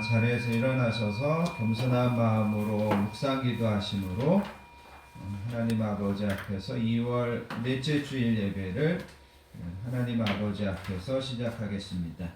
자리에서 일어나셔서 겸손한 마음으로 묵상 기도하심으로 하나님 아버지 앞에서 2월 넷째 주일 예배를 하나님 아버지 앞에서 시작하겠습니다.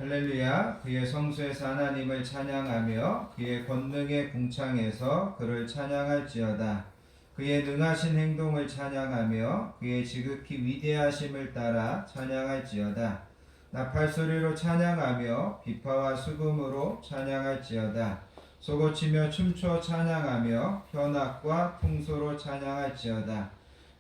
할렐루야. 그의 성소에서 하나님을 찬양하며 그의 권능의 궁창에서 그를 찬양할지어다. 그의 능하신 행동을 찬양하며 그의 지극히 위대하심을 따라 찬양할지어다. 나팔소리로 찬양하며 비파와 수금으로 찬양할지어다. 소고치며 춤춰 찬양하며 현악과 풍소로 찬양할지어다.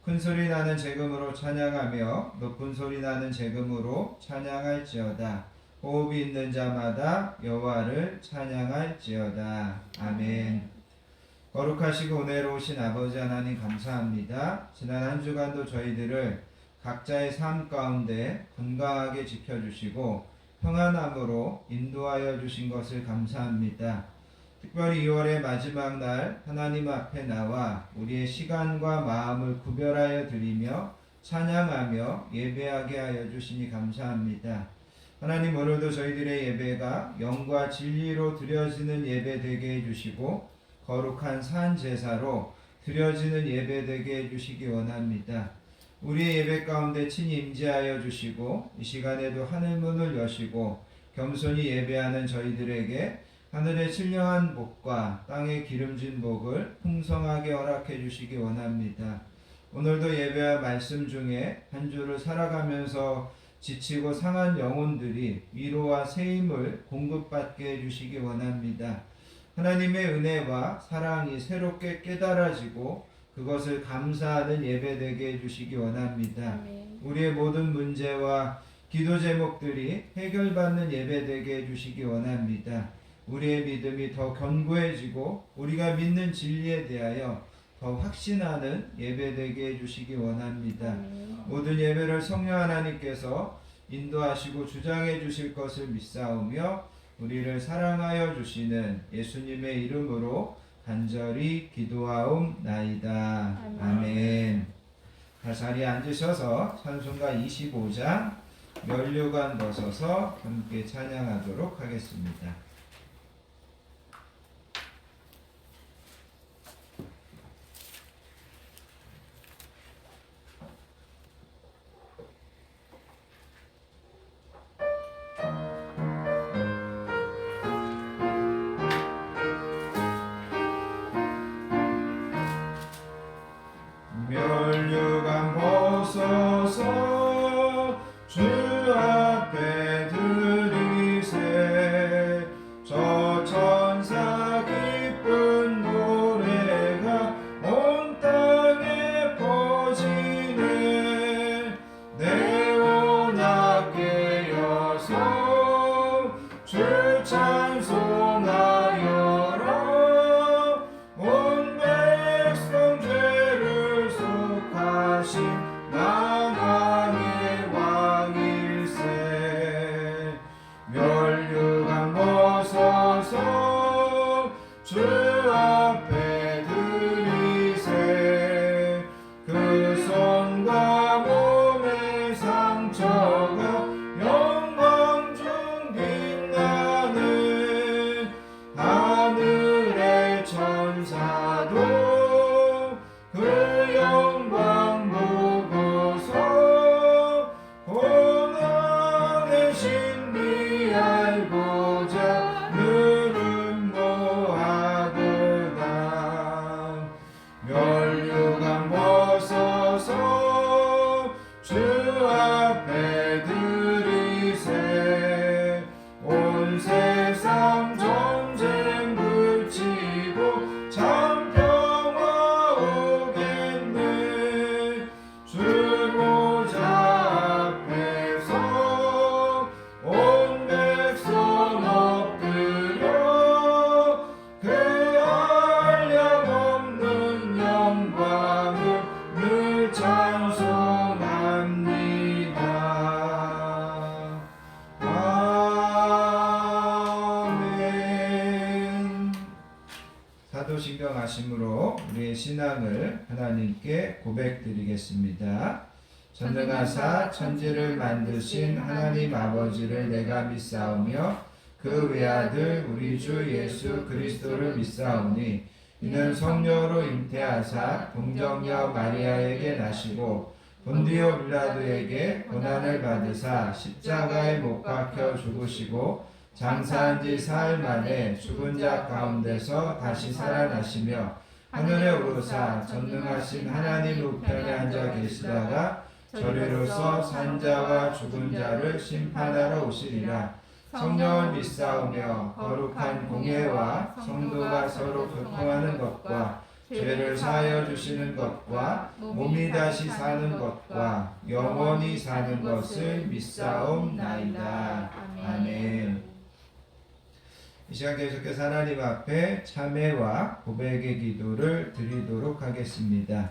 큰소리 나는 재금으로 찬양하며 높은 소리 나는 재금으로 찬양할지어다. 호흡이 있는 자마다 여호와를 찬양할지어다. 아멘. 거룩하시고 은혜로우신 아버지 하나님 감사합니다. 지난 한 주간도 저희들을 각자의 삶 가운데 건강하게 지켜주시고 평안함으로 인도하여 주신 것을 감사합니다. 특별히 2월의 마지막 날 하나님 앞에 나와 우리의 시간과 마음을 구별하여 드리며 찬양하며 예배하게 하여 주시니 감사합니다. 하나님, 오늘도 저희들의 예배가 영과 진리로 드려지는 예배 되게 해주시고 거룩한 산 제사로 드려지는 예배 되게 해주시기 원합니다. 우리의 예배 가운데 친히 임재하여 주시고 이 시간에도 하늘문을 여시고 겸손히 예배하는 저희들에게 하늘의 신령한 복과 땅의 기름진 복을 풍성하게 허락해 주시기 원합니다. 오늘도 예배와 말씀 중에 한 주를 살아가면서 지치고 상한 영혼들이 위로와 새 힘을 공급받게 해주시기 원합니다. 하나님의 은혜와 사랑이 새롭게 깨달아지고 그것을 감사하는 예배되게 해주시기 원합니다. 우리의 모든 문제와 기도 제목들이 해결받는 예배되게 해주시기 원합니다. 우리의 믿음이 더 견고해지고 우리가 믿는 진리에 대하여 더 확신하는 예배되게 해주시기 원합니다. 모든 예배를 성령 하나님께서 인도하시고 주장해 주실 것을 믿사오며 우리를 사랑하여 주시는 예수님의 이름으로 간절히 기도하옵나이다. 아멘. 다 자리에 앉으셔서 찬송가 25장 면류관 벗어서 함께 찬양하도록 하겠습니다. 면류관 벗어서 주 앞에 들이세 신경하심으로 우리의 신앙을 하나님께 고백드리겠습니다. 전능하사 천지를 만드신 하나님 아버지를 내가 믿사오며 그 외아들 우리 주 예수 그리스도를 믿사오니 이는 성령으로 잉태하사 동정녀 마리아에게 나시고 본디오 빌라도에게 고난을 받으사 십자가에 못 박혀 죽으시고 장사한 지 사흘 만에 죽은 자 가운데서 다시 살아나시며 하늘에 오르사 전능하신 하나님 우편에 앉아 계시다가 저리로서 산자와 죽은 자를 심판하러 오시리라. 성령을 믿사오며 거룩한 공예와 성도가 서로 교통하는 것과 죄를 사하여 주시는 것과 몸이 다시 사는 것과 영원히 사는 것을 믿사옵나이다. 아멘. 이 시간 계속해서 하나님 앞에 참회와 고백의 기도를 드리도록 하겠습니다.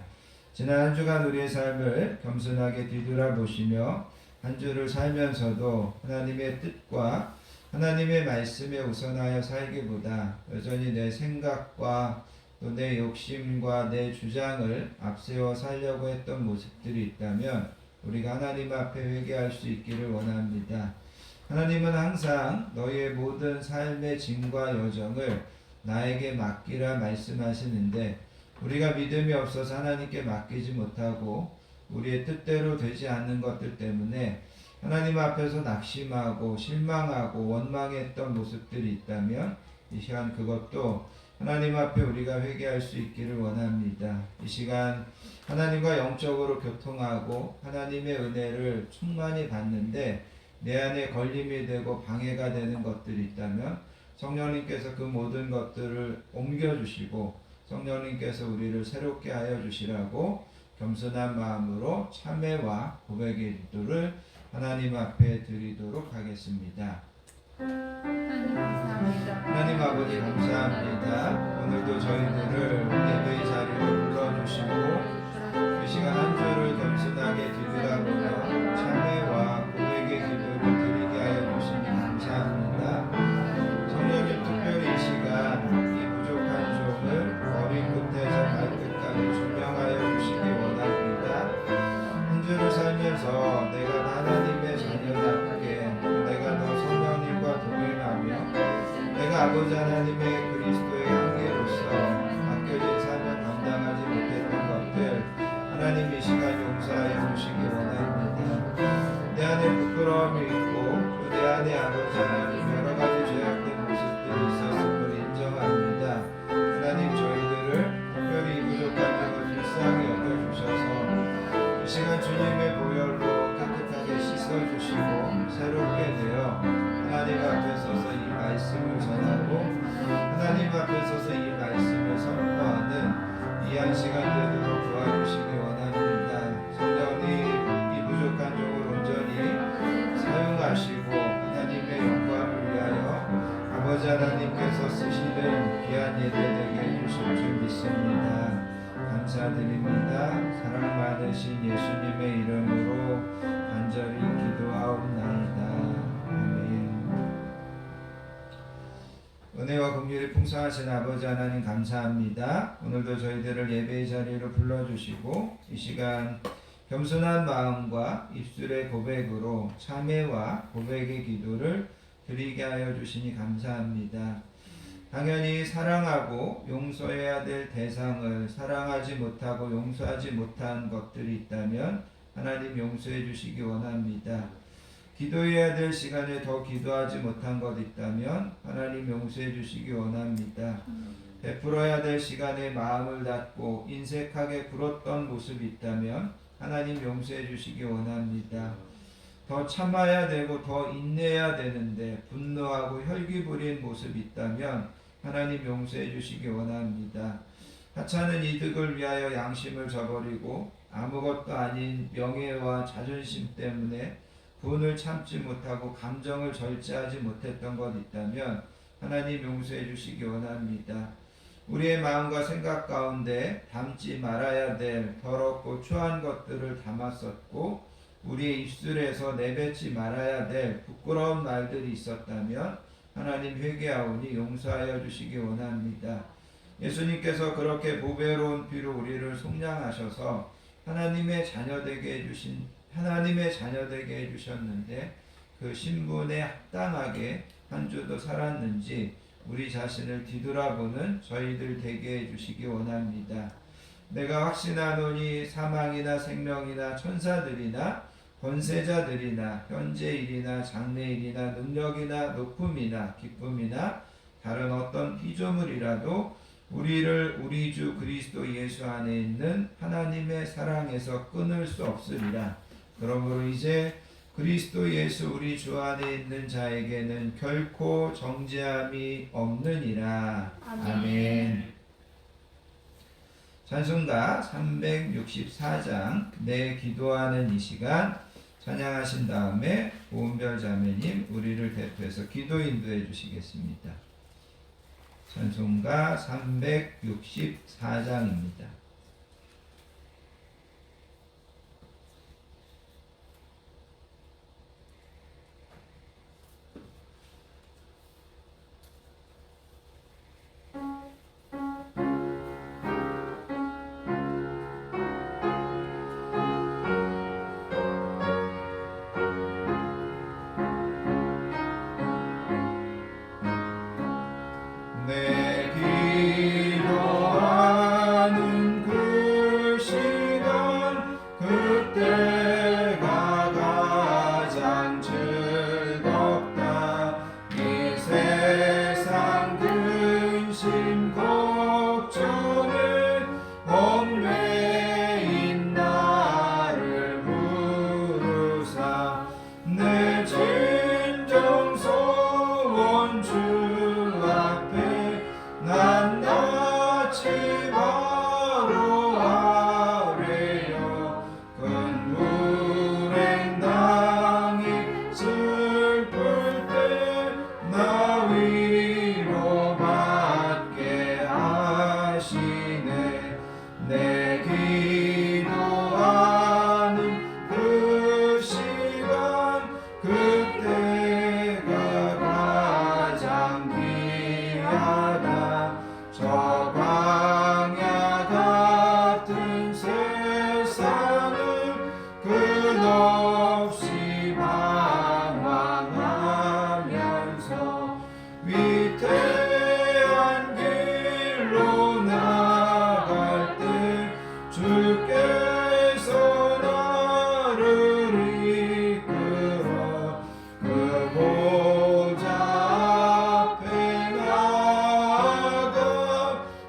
지난 한 주간 우리의 삶을 겸손하게 뒤돌아보시며 한 주를 살면서도 하나님의 뜻과 하나님의 말씀에 우선하여 살기보다 여전히 내 생각과 또 내 욕심과 내 주장을 앞세워 살려고 했던 모습들이 있다면 우리가 하나님 앞에 회개할 수 있기를 원합니다. 하나님은 항상 너희의 모든 삶의 짐과 여정을 나에게 맡기라 말씀하시는데 우리가 믿음이 없어서 하나님께 맡기지 못하고 우리의 뜻대로 되지 않는 것들 때문에 하나님 앞에서 낙심하고 실망하고 원망했던 모습들이 있다면 이 시간 그것도 하나님 앞에 우리가 회개할 수 있기를 원합니다. 이 시간 하나님과 영적으로 교통하고 하나님의 은혜를 충만히 받는데 내 안에 걸림이 되고 방해가 되는 것들이 있다면 성령님께서 그 모든 것들을 옮겨주시고 성령님께서 우리를 새롭게 하여 주시라고 겸손한 마음으로 참회와 고백의 기도를 하나님 앞에 드리도록 하겠습니다. 하나님 아버지 감사합니다. 오늘도 저희들을 예배의 자리로 불러주시고 이 시간 한 주를 겸손하게 뒤돌아보며 참회와 고백의 기도를 드리게 하여 주시니 감사합니다. 성령님 특별히 이 시간 이 부족한 종을 머리 끝에서 발끝까지 조명하여 주시기 원합니다. 한 주를 살면서 내가 하나님의 자녀답게 내가 너 성령님과 동행하며 내가 아버지 하나님의 그리스도의 향기로서 맡겨진 삶을 감당하지 못했던 것들 하나님 이 시간 용서하여 주시기 원합니다. 내 안에 부끄러움이 있고 또 내 안에 아버지 하나님 여러 가지 죄악된 모습들이 있었음을 인정합니다. 하나님 저희들을 특별히 이 부족한 점을 불쌍히 여겨주셔서 이 시간 주님의 보혈로 깨끗하게 씻어주시고 새롭게 되어 하나님 앞에 서서 이 말씀을 전하고 하나님 앞에 서서 이 말씀을 선포하는 이 한 시간 되도록 도와주시기 원합니다. 성령님 이 부족한 종을 온전히 사용하시고 하나님의 영광을 위하여 아버지 하나님께서 쓰시는 귀한 예배 되게 해주실 줄 믿습니다. 감사드립니다. 사랑 많으신 예수님의 이름으로 간절히 기도하옵나이다. 은혜와 긍휼이 풍성하신 아버지 하나님 감사합니다. 오늘도 저희들을 예배의 자리로 불러주시고 이 시간 겸손한 마음과 입술의 고백으로 참회와 고백의 기도를 드리게 하여 주시니 감사합니다. 당연히 사랑하고 용서해야 될 대상을 사랑하지 못하고 용서하지 못한 것들이 있다면 하나님 용서해 주시기 원합니다. 기도해야 될 시간에 더 기도하지 못한 것 있다면 하나님 용서해 주시기 원합니다. 베풀어야 될 시간에 마음을 닫고 인색하게 굴었던 모습이 있다면 하나님 용서해 주시기 원합니다. 더 참아야 되고 더 인내해야 되는데 분노하고 혈기 부린 모습이 있다면 하나님 용서해 주시기 원합니다. 하찮은 이득을 위하여 양심을 저버리고 아무것도 아닌 명예와 자존심 때문에 분을 참지 못하고 감정을 절제하지 못했던 것 있다면 하나님 용서해 주시기 원합니다. 우리의 마음과 생각 가운데 담지 말아야 될 더럽고 추한 것들을 담았었고 우리의 입술에서 내뱉지 말아야 될 부끄러운 말들이 있었다면 하나님 회개하오니 용서하여 주시기 원합니다. 예수님께서 그렇게 보배로운 피로 우리를 속량하셔서 하나님의 자녀 되게 해주셨는데 그 신분에 합당하게 한 주도 살았는지 우리 자신을 뒤돌아보는 저희들 되게 해주시기 원합니다. 내가 확신하노니 사망이나 생명이나 천사들이나 권세자들이나 현재일이나 장래일이나 능력이나 높음이나 기쁨이나 다른 어떤 피조물이라도 우리를 우리 주 그리스도 예수 안에 있는 하나님의 사랑에서 끊을 수 없으리라. 그러므로 이제 그리스도 예수 우리 주 안에 있는 자에게는 결코 정죄함이 없느니라. 아멘. 찬송가 364장 내 기도하는 이 시간 찬양하신 다음에 보은별 자매님 우리를 대표해서 기도 인도해 주시겠습니다. 찬송가 364장입니다. 내 기도하는 그 시간 그때가 가장 즐겁다. 이 세상 근심 걱정에 얽매인 나를 부르사 내 진정소원 주 난 낯이 바로 아래요. 큰 불행당이 슬플 때 나 위로받게 하시네. 내 기도하는 그 시간 그때가 가장 귀하다. 저 광야 같은 세상을 끝없이 방황하면서 위태한 길로 나갈 때 주께서 나를 이끌어 그 보좌 앞에 나아가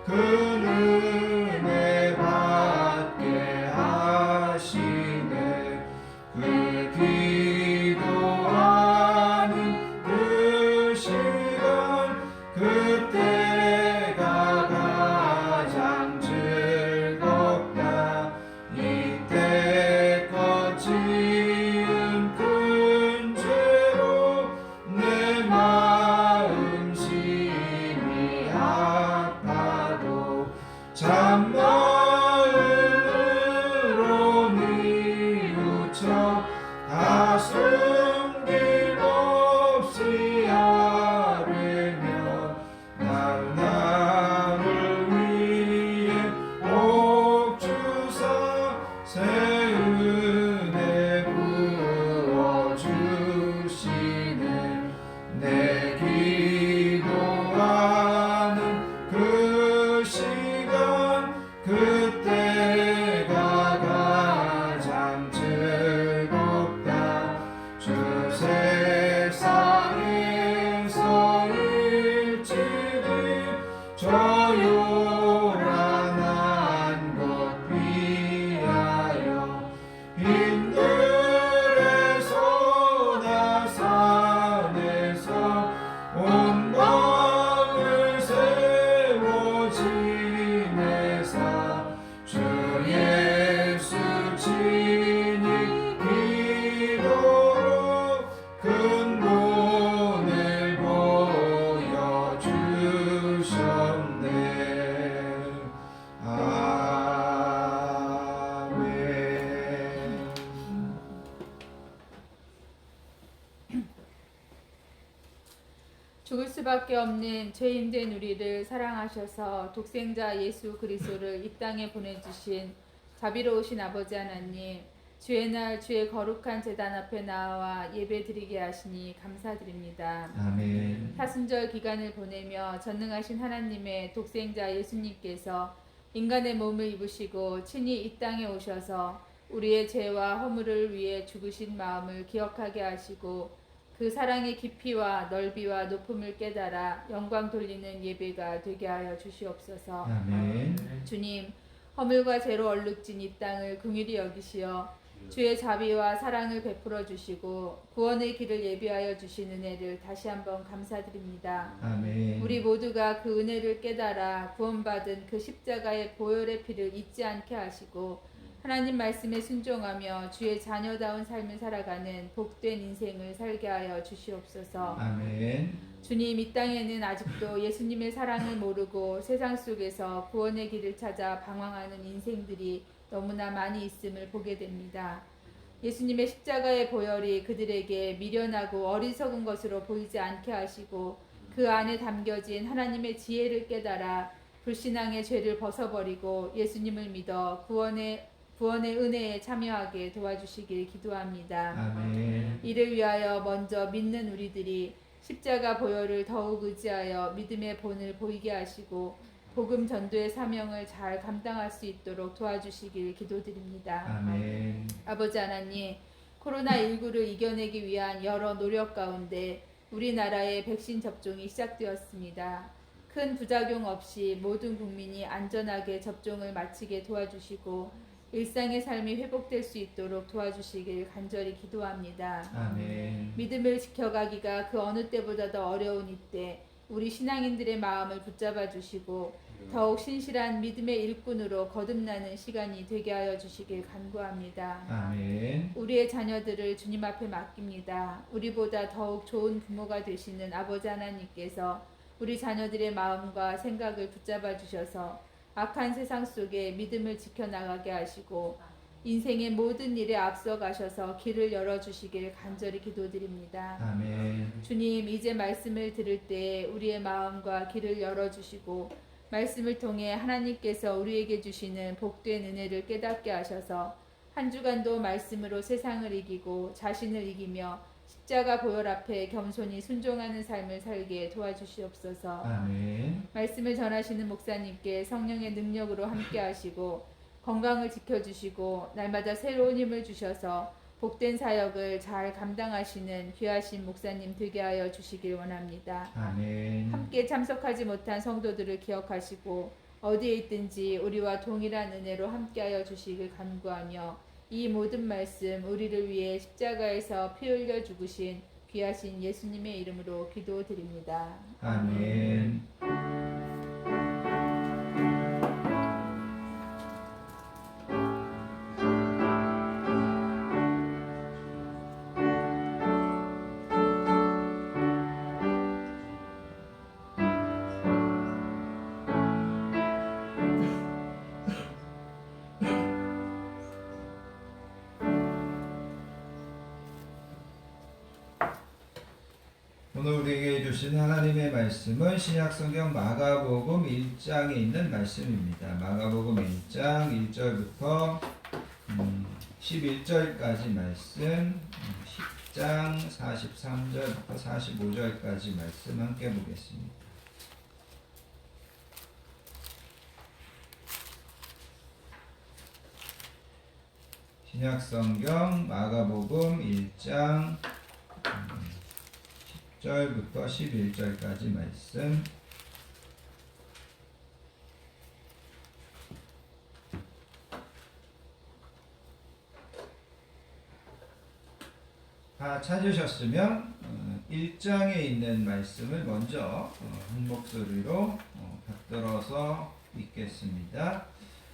그 은혜 받게 하시네. 그 기도하는 그 시간 그때가 가장 즐겁다. 이때껏 지은 큰 죄로 내 마음 심히 아파도 참마음으로 뉘우쳐 다 숨김 없이 아뢰며 나를 위해 복 주사 새 은혜 부어주시네. 내 기도하는 그 시간 그때가 가장 즐겁다. 주 세상에서 일찍이 저 요란한 곳 피하여 빈들에서나 산에서 온 마음을 세워 지내사 주 예수 친히 기도로 그 죽을 수밖에 없는 죄인된 우리를 사랑하셔서 독생자 예수 그리스도를 이 땅에 보내주신 자비로우신 아버지 하나님, 주의 날 주의 거룩한 제단 앞에 나와 예배드리게 하시니 감사드립니다. 아멘. 사순절 기간을 보내며 전능하신 하나님의 독생자 예수님께서 인간의 몸을 입으시고 친히 이 땅에 오셔서 우리의 죄와 허물을 위해 죽으신 마음을 기억하게 하시고 그 사랑의 깊이와 넓이와 높음을 깨달아 영광 돌리는 예배가 되게 하여 주시옵소서. 아멘. 주님, 허물과 죄로 얼룩진 이 땅을 긍휼히 여기시어 주의 자비와 사랑을 베풀어 주시고 구원의 길을 예비하여 주신 은혜를 다시 한번 감사드립니다. 아멘. 우리 모두가 그 은혜를 깨달아 구원받은 그 십자가의 보혈의 피를 잊지 않게 하시고 하나님 말씀에 순종하며 주의 자녀다운 삶을 살아가는 복된 인생을 살게 하여 주시옵소서. 아멘. 주님, 이 땅에는 아직도 예수님의 사랑을 모르고 세상 속에서 구원의 길을 찾아 방황하는 인생들이 너무나 많이 있음을 보게 됩니다. 예수님의 십자가의 보혈이 그들에게 미련하고 어리석은 것으로 보이지 않게 하시고 그 안에 담겨진 하나님의 지혜를 깨달아 불신앙의 죄를 벗어버리고 예수님을 믿어 구원의 은혜에 참여하게 도와주시길 기도합니다. 아멘. 이를 위하여 먼저 믿는 우리들이 십자가 보혈을 더욱 의지하여 믿음의 본을 보이게 하시고 복음 전도의 사명을 잘 감당할 수 있도록 도와주시길 기도드립니다. 아멘. 아버지 하나님, 코로나19를 이겨내기 위한 여러 노력 가운데 우리나라의 백신 접종이 시작되었습니다. 큰 부작용 없이 모든 국민이 안전하게 접종을 마치게 도와주시고 일상의 삶이 회복될 수 있도록 도와주시길 간절히 기도합니다. 아멘. 믿음을 지켜가기가 그 어느 때보다 더 어려운 이때 우리 신앙인들의 마음을 붙잡아 주시고 더욱 신실한 믿음의 일꾼으로 거듭나는 시간이 되게 하여 주시길 간구합니다. 아멘. 우리의 자녀들을 주님 앞에 맡깁니다. 우리보다 더욱 좋은 부모가 되시는 아버지 하나님께서 우리 자녀들의 마음과 생각을 붙잡아 주셔서 악한 세상 속에 믿음을 지켜나가게 하시고 인생의 모든 일에 앞서 가셔서 길을 열어주시길 간절히 기도드립니다. 아멘. 주님, 이제 말씀을 들을 때 우리의 마음과 길을 열어주시고 말씀을 통해 하나님께서 우리에게 주시는 복된 은혜를 깨닫게 하셔서 한 주간도 말씀으로 세상을 이기고 자신을 이기며 십자가 보혈 앞에 겸손히 순종하는 삶을 살게 도와주시옵소서. 아멘. 말씀을 전하시는 목사님께 성령의 능력으로 함께 하시고 건강을 지켜주시고 날마다 새로운 힘을 주셔서 복된 사역을 잘 감당하시는 귀하신 목사님 되게 하여 주시길 원합니다. 아멘. 함께 참석하지 못한 성도들을 기억하시고 어디에 있든지 우리와 동일한 은혜로 함께하여 주시길 간구하며 이 모든 말씀 우리를 위해 십자가에서 피 흘려 죽으신 귀하신 예수님의 이름으로 기도드립니다. 아멘. 오늘 우리에게 주신 하나님의 말씀은 신약성경 마가복음 1장에 있는 말씀입니다. 마가복음 1장 1절부터 11절까지 말씀, 10장 43절부터 45절까지 말씀 함께 보겠습니다. 신약성경 마가복음 1장 10절부터 11절까지 말씀. 다 찾으셨으면 1장에 있는 말씀을 먼저 한 목소리로 받들어서 읽겠습니다.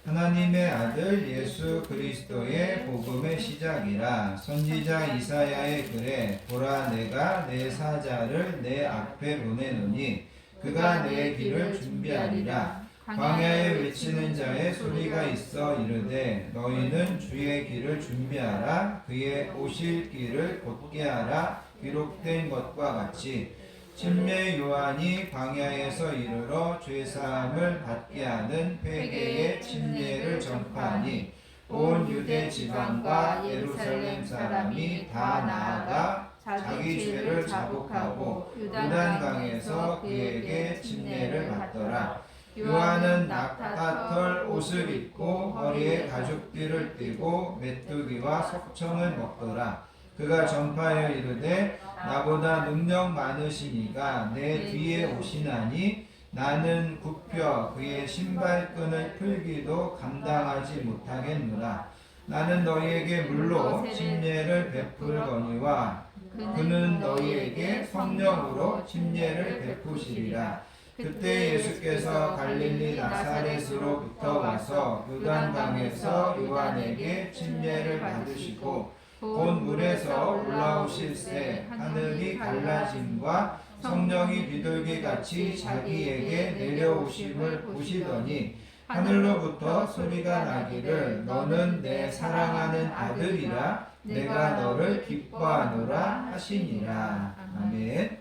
하나님의 아들 예수 그리스도의 복음의 시작이라. 선지자 이사야의 글에 보라 내가 내 사자를 내 앞에 보내노니 그가 내 길을 준비하리라. 광야에 외치는 자의 소리가 있어 이르되 너희는 주의 길을 준비하라. 그의 오실 길을 곧게 하라. 기록된 것과 같이 침례 요한이 광야에서 이르러 죄사함을 받게 하는 회개의 침례를 전파하니 온 유대 지방과 예루살렘 사람이 다 나아가 자기 죄를 자복하고 요단강에서 그에게 침례를 받더라. 요한은 낙타털 옷을 입고 허리에 가죽띠를 띠고 메뚜기와 석청을 먹더라. 그가 전파하여 이르되 나보다 능력 많으신 이가 내 뒤에 오시나니 나는 굽혀 그의 신발끈을 풀기도 감당하지 못하겠노라. 나는 너희에게 물로 침례를 베풀거니와 그는 너희에게 성령으로 침례를 베푸시리라. 그때 예수께서 갈릴리 나사렛으로부터 와서 요단강에서 요한에게 침례를 받으시고 곧 물에서 올라오실새 하늘이 갈라짐과 성령이 비둘기같이 자기에게 내려오심을 보시더니 하늘로부터 소리가 나기를 너는 내 사랑하는 아들이라 내가 너를 기뻐하노라 하시니라. 아멘.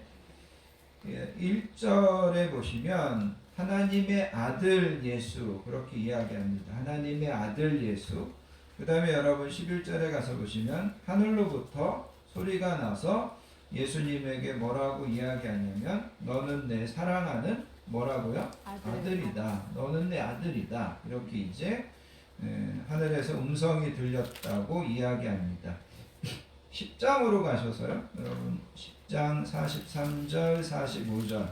1절에 보시면 하나님의 아들 예수 그렇게 이야기합니다. 하나님의 아들 예수. 그 다음에 여러분 11절에 가서 보시면 하늘로부터 소리가 나서 예수님에게 뭐라고 이야기하냐면 너는 내 사랑하는 뭐라고요? 아들이다. 너는 내 아들이다. 이렇게 이제 하늘에서 음성이 들렸다고 이야기합니다. 10장으로 가셔서요. 여러분 10장 43절 45절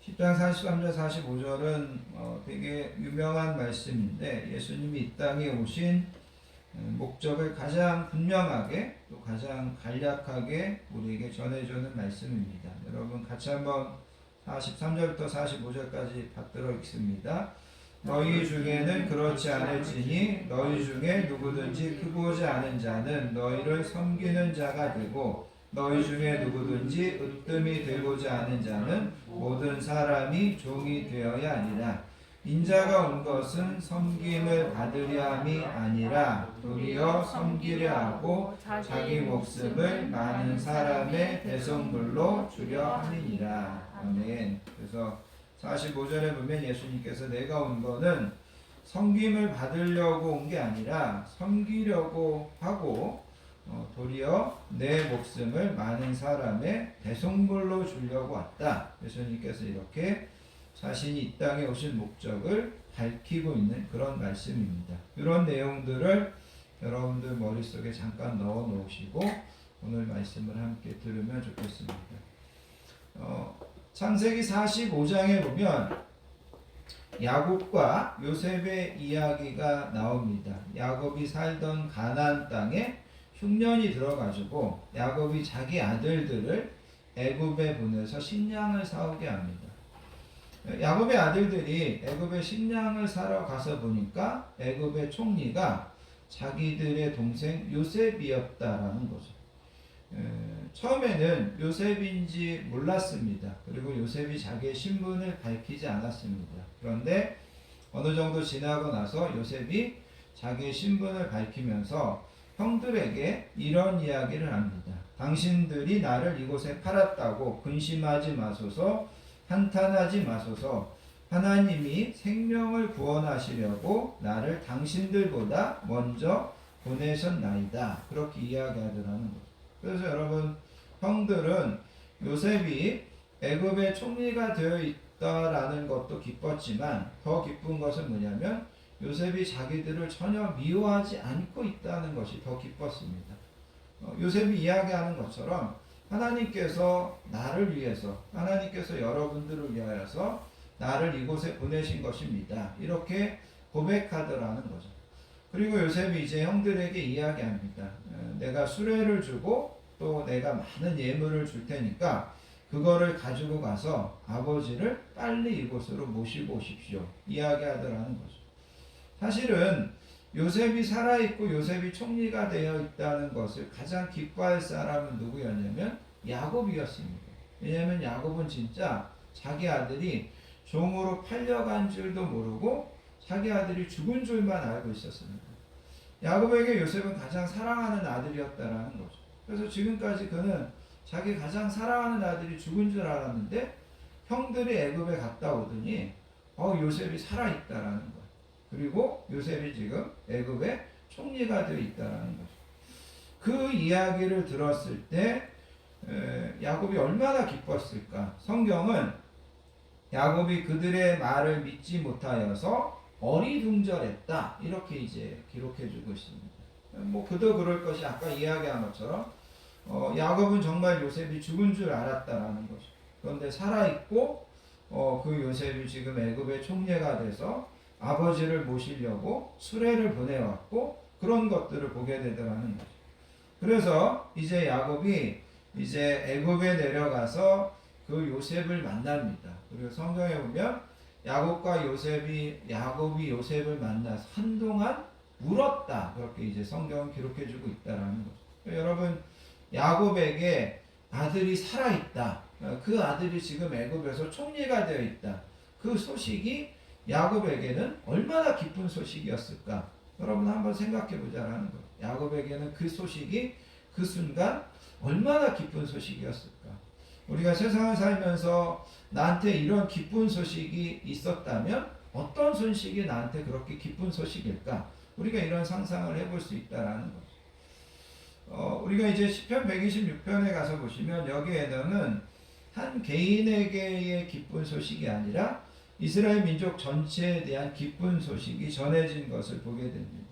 10장 43절 45절은 되게 유명한 말씀인데 예수님이 이 땅에 오신 목적을 가장 분명하게 또 가장 간략하게 우리에게 전해주는 말씀입니다. 여러분 같이 한번 43절부터 45절까지 받들어 읽습니다. 너희 중에는 그렇지 않을지니 너희 중에 누구든지 크고자 하는 자는 너희를 섬기는 자가 되고 너희 중에 누구든지 으뜸이 되고자 하는 자는 모든 사람이 종이 되어야 하리라. 인자가 온 것은 섬김을 받으려 함이 아니라 도리어 섬기려 하고 자기 목숨을 많은 사람의 대성물로 주려 함이니라. 아멘. 그래서 45절에 보면 예수님께서 내가 온 거는 섬김을 받으려고 온 게 아니라 섬기려고 하고 도리어 내 목숨을 많은 사람의 대속물로 주려고 왔다. 예수님께서 이렇게 자신이 이 땅에 오신 목적을 밝히고 있는 그런 말씀입니다. 이런 내용들을 여러분들 머릿속에 잠깐 넣어 놓으시고 오늘 말씀을 함께 들으면 좋겠습니다. 창세기 45장에 보면 야곱과 요셉의 이야기가 나옵니다. 야곱이 살던 가나안 땅에 흉년이 들어가지고 야곱이 자기 아들들을 애굽에 보내서 식량을 사오게 합니다. 야곱의 아들들이 애굽에 식량을 사러 가서 보니까 애굽의 총리가 자기들의 동생 요셉이었다라는 거죠. 처음에는 요셉인지 몰랐습니다. 그리고 요셉이 자기의 신분을 밝히지 않았습니다. 그런데 어느 정도 지나고 나서 요셉이 자기의 신분을 밝히면서 형들에게 이런 이야기를 합니다. 당신들이 나를 이곳에 팔았다고 근심하지 마소서, 한탄하지 마소서. 하나님이 생명을 구원하시려고 나를 당신들보다 먼저 보내셨나이다. 그렇게 이야기하더라는 거죠. 그래서 여러분, 형들은 요셉이 애굽의 총리가 되어 있다라는 것도 기뻤지만 더 기쁜 것은 뭐냐면 요셉이 자기들을 전혀 미워하지 않고 있다는 것이 더 기뻤습니다. 요셉이 이야기하는 것처럼 하나님께서 나를 위해서, 하나님께서 여러분들을 위하여서 나를 이곳에 보내신 것입니다. 이렇게 고백하더라는 거죠. 그리고 요셉이 이제 형들에게 이야기합니다. 내가 수레를 주고 또 내가 많은 예물을 줄 테니까 그거를 가지고 가서 아버지를 빨리 이곳으로 모시고 오십시오. 이야기하더라는 거죠. 사실은 요셉이 살아있고 요셉이 총리가 되어 있다는 것을 가장 기뻐할 사람은 누구였냐면 야곱이었습니다. 왜냐하면 야곱은 진짜 자기 아들이 종으로 팔려간 줄도 모르고 자기 아들이 죽은 줄만 알고 있었습니다. 야곱에게 요셉은 가장 사랑하는 아들이었다라는 거죠. 그래서 지금까지 그는 자기 가장 사랑하는 아들이 죽은 줄 알았는데 형들이 애굽에 갔다 오더니 요셉이 살아있다라는 거예요. 그리고 요셉이 지금 애굽의 총리가 되어 있다라는 거죠. 그 이야기를 들었을 때 야곱이 얼마나 기뻤을까? 성경은 야곱이 그들의 말을 믿지 못하여서 어리둥절했다 이렇게 이제 기록해주고 있습니다. 뭐 그도 그럴 것이 아까 이야기한 것처럼 야곱은 정말 요셉이 죽은 줄 알았다라는 거죠. 그런데 살아있고 그 요셉이 지금 애굽의 총리가 돼서 아버지를 모시려고 수레를 보내왔고 그런 것들을 보게 되더라는 거죠. 그래서 이제 야곱이 이제 애굽에 내려가서 그 요셉을 만납니다. 그리고 성경에 보면 야곱이 요셉을 만나서 한동안 울었다. 그렇게 이제 성경은 기록해주고 있다라는 거죠. 여러분, 야곱에게 아들이 살아있다. 그 아들이 지금 애굽에서 총리가 되어 있다. 그 소식이 야곱에게는 얼마나 기쁜 소식이었을까? 여러분 한번 생각해 보자라는 거예요. 야곱에게는 그 소식이 그 순간 얼마나 기쁜 소식이었을까? 우리가 세상을 살면서 나한테 이런 기쁜 소식이 있었다면 어떤 소식이 나한테 그렇게 기쁜 소식일까? 우리가 이런 상상을 해볼 수 있다라는 거죠. 우리가 이제 시편 126편에 가서 보시면 여기에는 한 개인에게의 기쁜 소식이 아니라 이스라엘 민족 전체에 대한 기쁜 소식이 전해진 것을 보게 됩니다.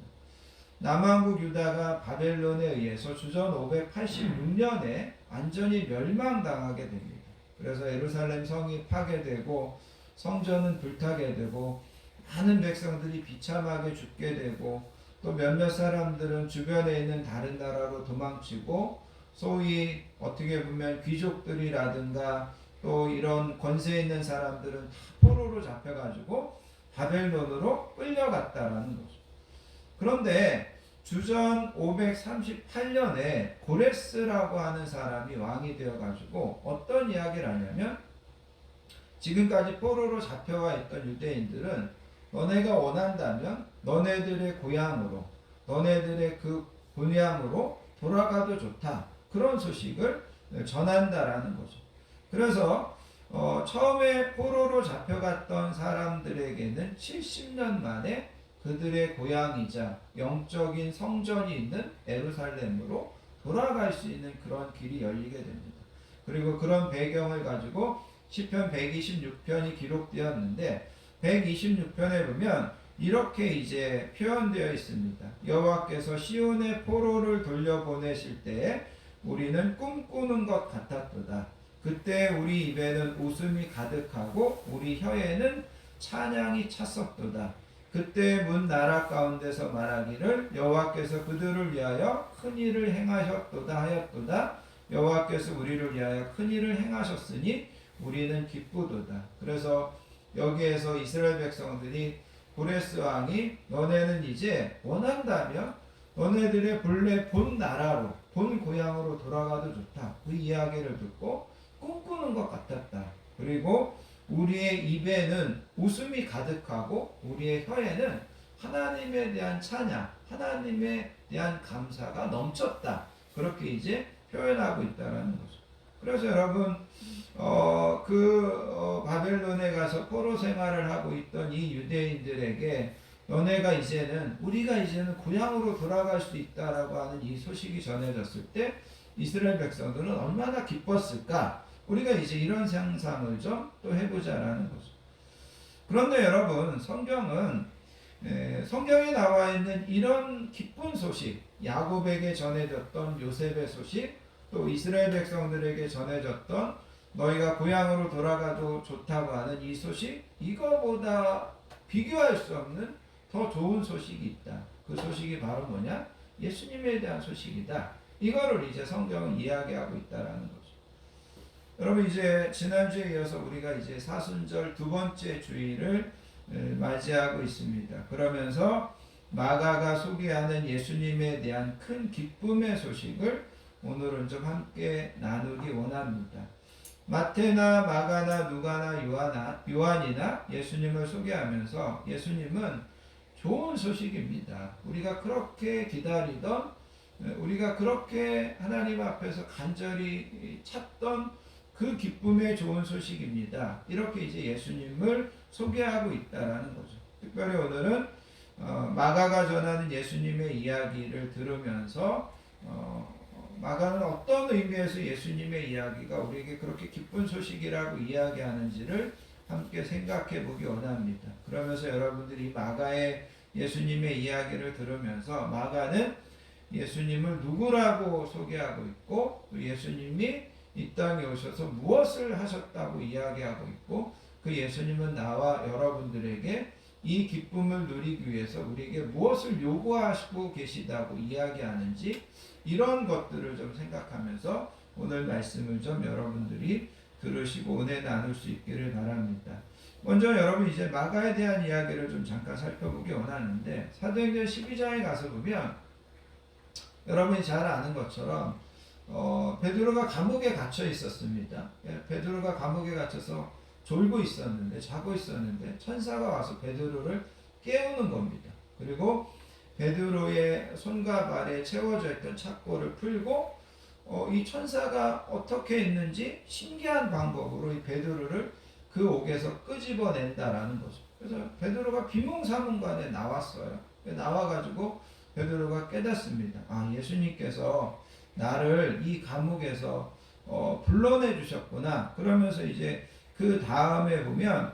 남왕국 유다가 바벨론에 의해서 주전 586년에 완전히 멸망당하게 됩니다. 그래서 예루살렘 성이 파괴되고 성전은 불타게 되고 많은 백성들이 비참하게 죽게 되고 또 몇몇 사람들은 주변에 있는 다른 나라로 도망치고 소위 어떻게 보면 귀족들이라든가 또 이런 권세 있는 사람들은 다 포로로 잡혀가지고 바벨론으로 끌려갔다라는 거죠. 그런데 주전 538년에 고레스라고 하는 사람이 왕이 되어가지고 어떤 이야기를 하냐면 지금까지 포로로 잡혀와 있던 유대인들은 너네가 원한다면 너네들의 고향으로 너네들의 그 본향으로 돌아가도 좋다. 그런 소식을 전한다라는 거죠. 그래서 처음에 포로로 잡혀갔던 사람들에게는 70년 만에 그들의 고향이자 영적인 성전이 있는 예루살렘으로 돌아갈 수 있는 그런 길이 열리게 됩니다. 그리고 그런 배경을 가지고 시편 126편이 기록되었는데 126편에 보면 이렇게 이제 표현되어 있습니다. 여호와께서 시온의 포로를 돌려보내실 때에 우리는 꿈꾸는 것 같았도다. 그때 우리 입에는 웃음이 가득하고 우리 혀에는 찬양이 찼었도다. 그때 문 나라 가운데서 말하기를 여호와께서 그들을 위하여 큰 일을 행하셨도다 하였도다. 여호와께서 우리를 위하여 큰 일을 행하셨으니 우리는 기쁘도다. 그래서 여기에서 이스라엘 백성들이 고레스 왕이 너네는 이제 원한다면 너네들의 본래 본 나라로 본 고향으로 돌아가도 좋다. 그 이야기를 듣고 꿈꾸는 것 같았다. 그리고 우리의 입에는 웃음이 가득하고 우리의 혀에는 하나님에 대한 찬양, 하나님에 대한 감사가 넘쳤다. 그렇게 이제 표현하고 있다는 거죠. 그래서 여러분 바벨론에 가서 포로 생활을 하고 있던 이 유대인들에게 우리가 이제는 고향으로 돌아갈 수 있다라고 하는 이 소식이 전해졌을 때 이스라엘 백성들은 얼마나 기뻤을까? 우리가 이제 이런 상상을 좀 또 해보자라는 거죠. 그런데 여러분, 성경에 나와 있는 이런 기쁜 소식, 야곱에게 전해졌던 요셉의 소식, 또 이스라엘 백성들에게 전해졌던 너희가 고향으로 돌아가도 좋다고 하는 이 소식, 이거보다 비교할 수 없는 더 좋은 소식이 있다. 그 소식이 바로 뭐냐? 예수님에 대한 소식이다. 이거를 이제 성경은 이야기하고 있다라는 거죠. 여러분, 이제 지난주에 이어서 우리가 이제 사순절 두 번째 주일을 맞이하고 있습니다. 그러면서 마가가 소개하는 예수님에 대한 큰 기쁨의 소식을 오늘은 좀 함께 나누기 원합니다. 마태나 마가나 누가나 요한이나 예수님을 소개하면서 예수님은 좋은 소식입니다. 우리가 그렇게 기다리던, 우리가 그렇게 하나님 앞에서 간절히 찾던 그 기쁨의 좋은 소식입니다. 이렇게 이제 예수님을 소개하고 있다라는 거죠. 특별히 오늘은 마가가 전하는 예수님의 이야기를 들으면서 마가는 어떤 의미에서 예수님의 이야기가 우리에게 그렇게 기쁜 소식이라고 이야기하는지를 함께 생각해 보기 원합니다. 그러면서 여러분들이 마가의 예수님의 이야기를 들으면서 마가는 예수님을 누구라고 소개하고 있고 또 예수님이 이 땅에 오셔서 무엇을 하셨다고 이야기하고 있고 그 예수님은 나와 여러분들에게 이 기쁨을 누리기 위해서 우리에게 무엇을 요구하시고 계시다고 이야기하는지 이런 것들을 좀 생각하면서 오늘 말씀을 좀 여러분들이 들으시고 은혜 나눌 수 있기를 바랍니다. 먼저 여러분 이제 마가에 대한 이야기를 좀 잠깐 살펴보기 원하는데 사도행전 12장에 가서 보면 여러분이 잘 아는 것처럼 베드로가 감옥에 갇혀 있었습니다. 베드로가 감옥에 갇혀서 졸고 있었는데 자고 있었는데 천사가 와서 베드로를 깨우는 겁니다. 그리고 베드로의 손과 발에 채워져 있던 착고를 풀고 이 천사가 어떻게 했는지 신기한 방법으로 이 베드로를 그 옥에서 끄집어낸다라는 거죠. 그래서 베드로가 비몽사몽간에 나왔어요. 나와가지고 베드로가 깨닫습니다. 아, 예수님께서 나를 이 감옥에서 불러내 주셨구나. 그러면서 이제 그 다음에 보면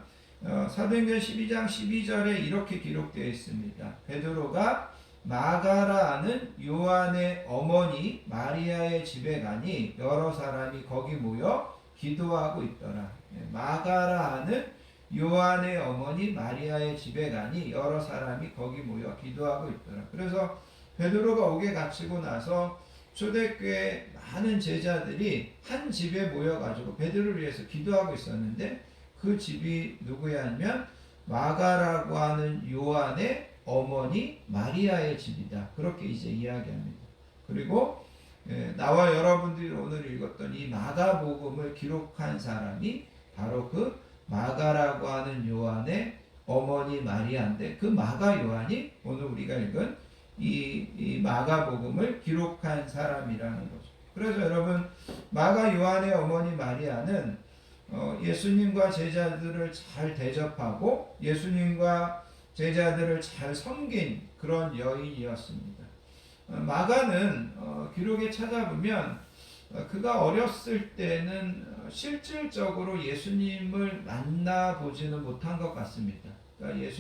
사도행전 12장 12절에 이렇게 기록되어 있습니다. 베드로가 마가라 하는 요한의 어머니 마리아의 집에 가니 여러 사람이 거기 모여 기도하고 있더라. 마가라 하는 요한의 어머니 마리아의 집에 가니 여러 사람이 거기 모여 기도하고 있더라. 그래서 베드로가 옥에 갇히고 나서 초대교회 많은 제자들이 한 집에 모여가지고 베드로를 위해서 기도하고 있었는데 그 집이 누구냐면 마가라고 하는 요한의 어머니 마리아의 집이다. 그렇게 이제 이야기합니다. 그리고 나와 여러분들이 오늘 읽었던 이 마가복음을 기록한 사람이 바로 그 마가라고 하는 요한의 어머니 마리아인데 그 마가 요한이 오늘 우리가 읽은 이 마가복음을 기록한 사람이라는 거죠. 그래서 여러분 마가 요한의 어머니 마리아는 예수님과 제자들을 잘 대접하고 예수님과 제자들을 잘 섬긴 그런 여인이었습니다. 마가는 기록에 찾아보면 그가 어렸을 때는 실질적으로 예수님을 만나보지는 못한 것 같습니다. 그러니까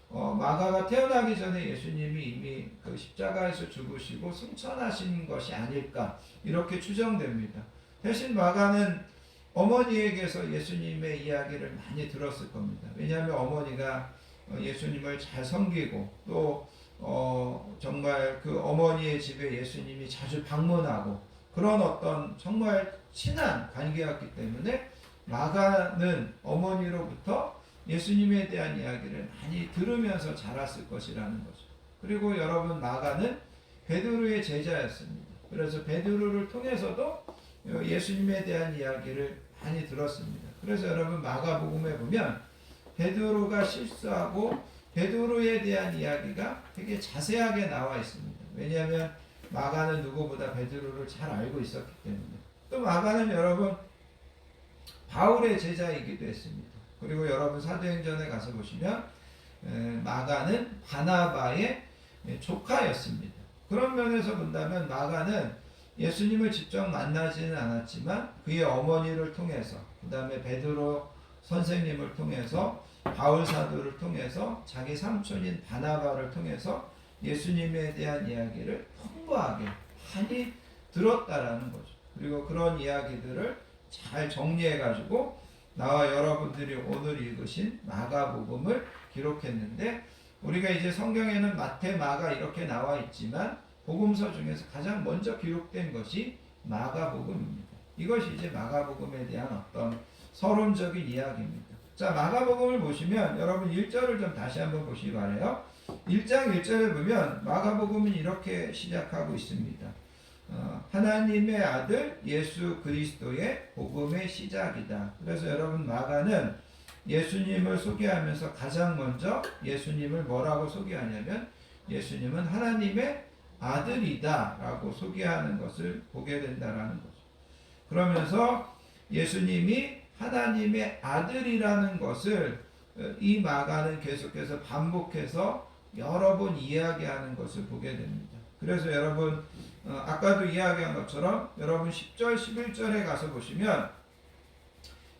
마가가 태어나기 전에 예수님이 이미 그 십자가에서 죽으시고 승천하신 것이 아닐까 이렇게 추정됩니다. 대신 마가는 어머니에게서 예수님의 이야기를 많이 들었을 겁니다. 왜냐하면 어머니가 예수님을 잘 섬기고 또 정말 그 어머니의 집에 예수님이 자주 방문하고 그런 어떤 정말 친한 관계였기 때문에 마가는 어머니로부터 예수님에 대한 이야기를 많이 들으면서 자랐을 것이라는 거죠. 그리고 여러분 마가는 베드로의 제자였습니다. 그래서 베드로를 통해서도 예수님에 대한 이야기를 많이 들었습니다. 그래서 여러분 마가복음에 보면 베드로가 실수하고 베드로에 대한 이야기가 되게 자세하게 나와 있습니다. 왜냐하면 마가는 누구보다 베드로를 잘 알고 있었기 때문에. 또 마가는 여러분 바울의 제자이기도 했습니다. 그리고 여러분 사도행전에 가서 보시면 마가는 바나바의 조카였습니다. 그런 면에서 본다면 마가는 예수님을 직접 만나지는 않았지만 그의 어머니를 통해서 그 다음에 베드로 선생님을 통해서 바울 사도를 통해서 자기 삼촌인 바나바를 통해서 예수님에 대한 이야기를 풍부하게 많이 들었다라는 거죠. 그리고 그런 이야기들을 잘 정리해가지고 나와 여러분들이 오늘 읽으신 마가복음을 기록했는데 우리가 이제 성경에는 마태, 마가 이렇게 나와 있지만 복음서 중에서 가장 먼저 기록된 것이 마가복음입니다. 이것이 이제 마가복음에 대한 어떤 서론적인 이야기입니다. 자, 마가복음을 보시면 여러분 1절을 좀 다시 한번 보시기 바라요. 1장 1절에 보면 마가복음은 이렇게 시작하고 있습니다. 하나님의 아들 예수 그리스도의 복음의 시작이다. 그래서 여러분 마가는 예수님을 소개하면서 가장 먼저 예수님을 뭐라고 소개하냐면 예수님은 하나님의 아들이다 라고 소개하는 것을 보게 된다라는 거죠. 그러면서 예수님이 하나님의 아들이라는 것을 이 마가는 계속해서 반복해서 여러 번 이야기하는 것을 보게 됩니다. 그래서 여러분 아까도 이야기한 것처럼 여러분 10절 11절에 가서 보시면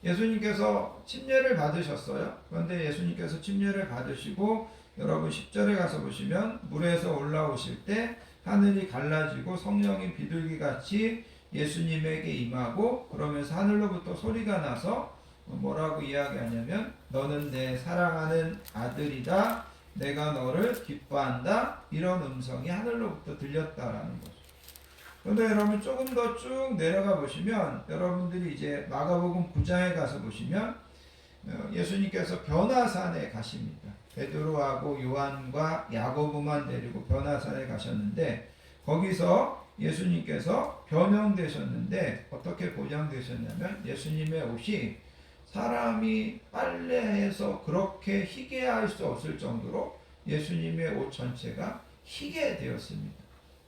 예수님께서 침례를 받으셨어요. 그런데 예수님께서 침례를 받으시고 여러분 10절에 가서 보시면 물에서 올라오실 때 하늘이 갈라지고 성령이 비둘기같이 예수님에게 임하고 그러면서 하늘로부터 소리가 나서 뭐라고 이야기하냐면 너는 내 사랑하는 아들이다 내가 너를 기뻐한다 이런 음성이 하늘로부터 들렸다라는 거죠. 그런데 여러분 조금 더 쭉 내려가 보시면 여러분들이 이제 마가복음 9장에 가서 보시면 예수님께서 변화산에 가십니다. 베드로하고 요한과 야고보만 데리고 변화산에 가셨는데 거기서 예수님께서 변형되셨는데 어떻게 변형되셨냐면 예수님의 옷이 사람이 빨래해서 그렇게 희게 할 수 없을 정도로 예수님의 옷 전체가 희게 되었습니다.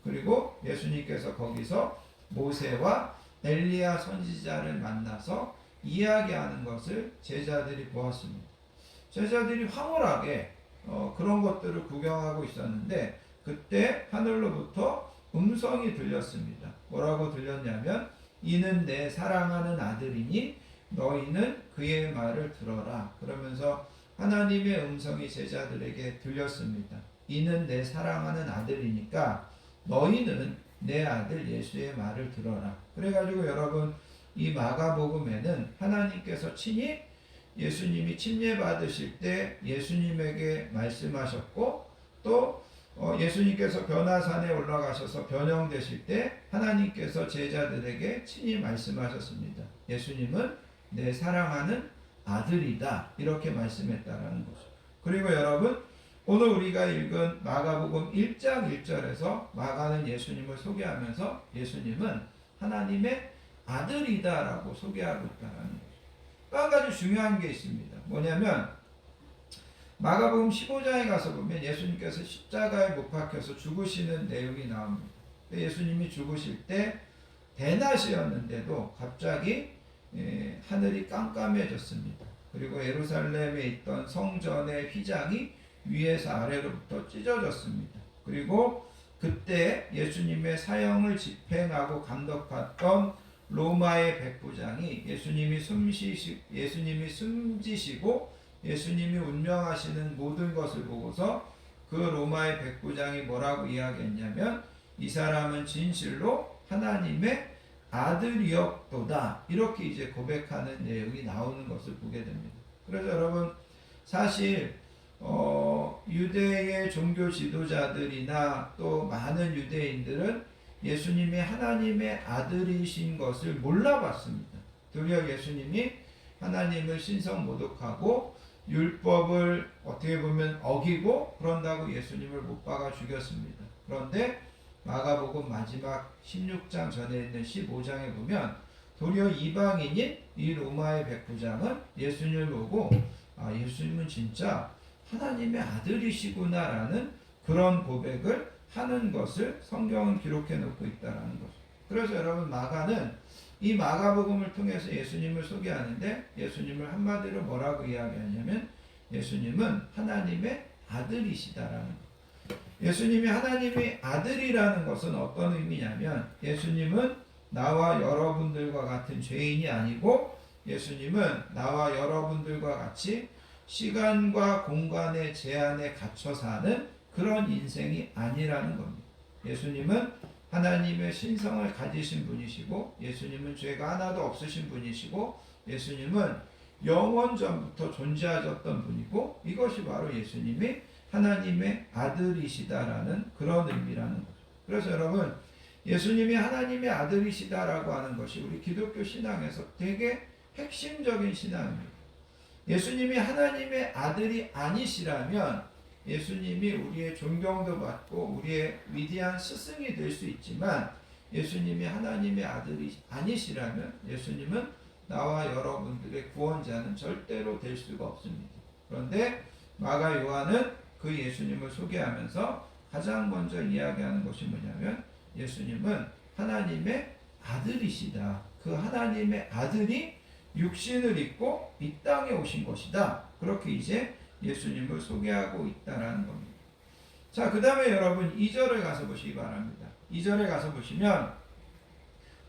그리고 예수님께서 거기서 모세와 엘리야 선지자를 만나서 이야기하는 것을 제자들이 보았습니다. 제자들이 황홀하게 그런 것들을 구경하고 있었는데 그때 하늘로부터 음성이 들렸습니다. 뭐라고 들렸냐면 이는 내 사랑하는 아들이니 너희는 그의 말을 들어라. 그러면서 하나님의 음성이 제자들에게 들렸습니다. 이는 내 사랑하는 아들이니까 너희는 내 아들 예수의 말을 들어라. 그래가지고 여러분 이 마가복음에는 하나님께서 친히 예수님이 침례 받으실 때 예수님에게 말씀하셨고 또 예수님께서 변화산에 올라가셔서 변형되실 때 하나님께서 제자들에게 친히 말씀하셨습니다. 예수님은 내 사랑하는 아들이다 이렇게 말씀했다라는 거죠. 그리고 여러분 오늘 우리가 읽은 마가복음 1장 1절에서 마가는 예수님을 소개하면서 예수님은 하나님의 아들이다라고 소개하고 있다는 거죠. 또 한 가지 중요한 게 있습니다. 뭐냐면 마가복음 15장에 가서 보면 예수님께서 십자가에 못 박혀서 죽으시는 내용이 나옵니다. 예수님이 죽으실 때 대낮이었는데도 갑자기 하늘이 깜깜해졌습니다. 그리고 예루살렘에 있던 성전의 휘장이 위에서 아래로부터 찢어졌습니다. 그리고 그때 예수님의 사형을 집행하고 감독했던 로마의 백부장이 예수님이 숨지시고 예수님이 운명하시는 모든 것을 보고서 그 로마의 백부장이 뭐라고 이야기했냐면 이 사람은 진실로 하나님의 아들이었도다 이렇게 이제 고백하는 내용이 나오는 것을 보게 됩니다. 그래서 여러분 사실 유대의 종교 지도자들이나 또 많은 유대인들은 예수님이 하나님의 아들이신 것을 몰라봤습니다. 도리어 예수님이 하나님을 신성모독하고 율법을 어떻게 보면 어기고 그런다고 예수님을 못 박아 죽였습니다. 그런데 마가복음 마지막 16장 전에 있는 15장에 보면 도리어 이방인인 이 로마의 백부장은 예수님을 보고 예수님은 진짜 하나님의 아들이시구나라는 그런 고백을 하는 것을 성경은 기록해 놓고 있다라는 거죠. 그래서 여러분 마가는 이 마가복음을 통해서 예수님을 소개하는데 예수님을 한마디로 뭐라고 이야기하냐면 예수님은 하나님의 아들이시다라는 거예요. 예수님이 하나님의 아들이라는 것은 어떤 의미냐면 예수님은 나와 여러분들과 같은 죄인이 아니고 예수님은 나와 여러분들과 같이 시간과 공간의 제한에 갇혀 사는 그런 인생이 아니라는 겁니다. 예수님은 하나님의 신성을 가지신 분이시고 예수님은 죄가 하나도 없으신 분이시고 예수님은 영원 전부터 존재하셨던 분이고 이것이 바로 예수님이 하나님의 아들이시다라는 그런 의미라는 거죠. 그래서 여러분 예수님이 하나님의 아들이시다라고 하는 것이 우리 기독교 신앙에서 되게 핵심적인 신앙입니다. 예수님이 하나님의 아들이 아니시라면 예수님이 우리의 존경도 받고 우리의 위대한 스승이 될 수 있지만 예수님이 하나님의 아들이 아니시라면 예수님은 나와 여러분들의 구원자는 절대로 될 수가 없습니다. 그런데 마가 요한은 그 예수님을 소개하면서 가장 먼저 이야기하는 것이 뭐냐면 예수님은 하나님의 아들이시다. 그 하나님의 아들이 육신을 입고 이 땅에 오신 것이다. 그렇게 이제 예수님을 소개하고 있다는 겁니다. 자, 그 다음에 여러분 2절을 가서 보시기 바랍니다. 2절에 가서 보시면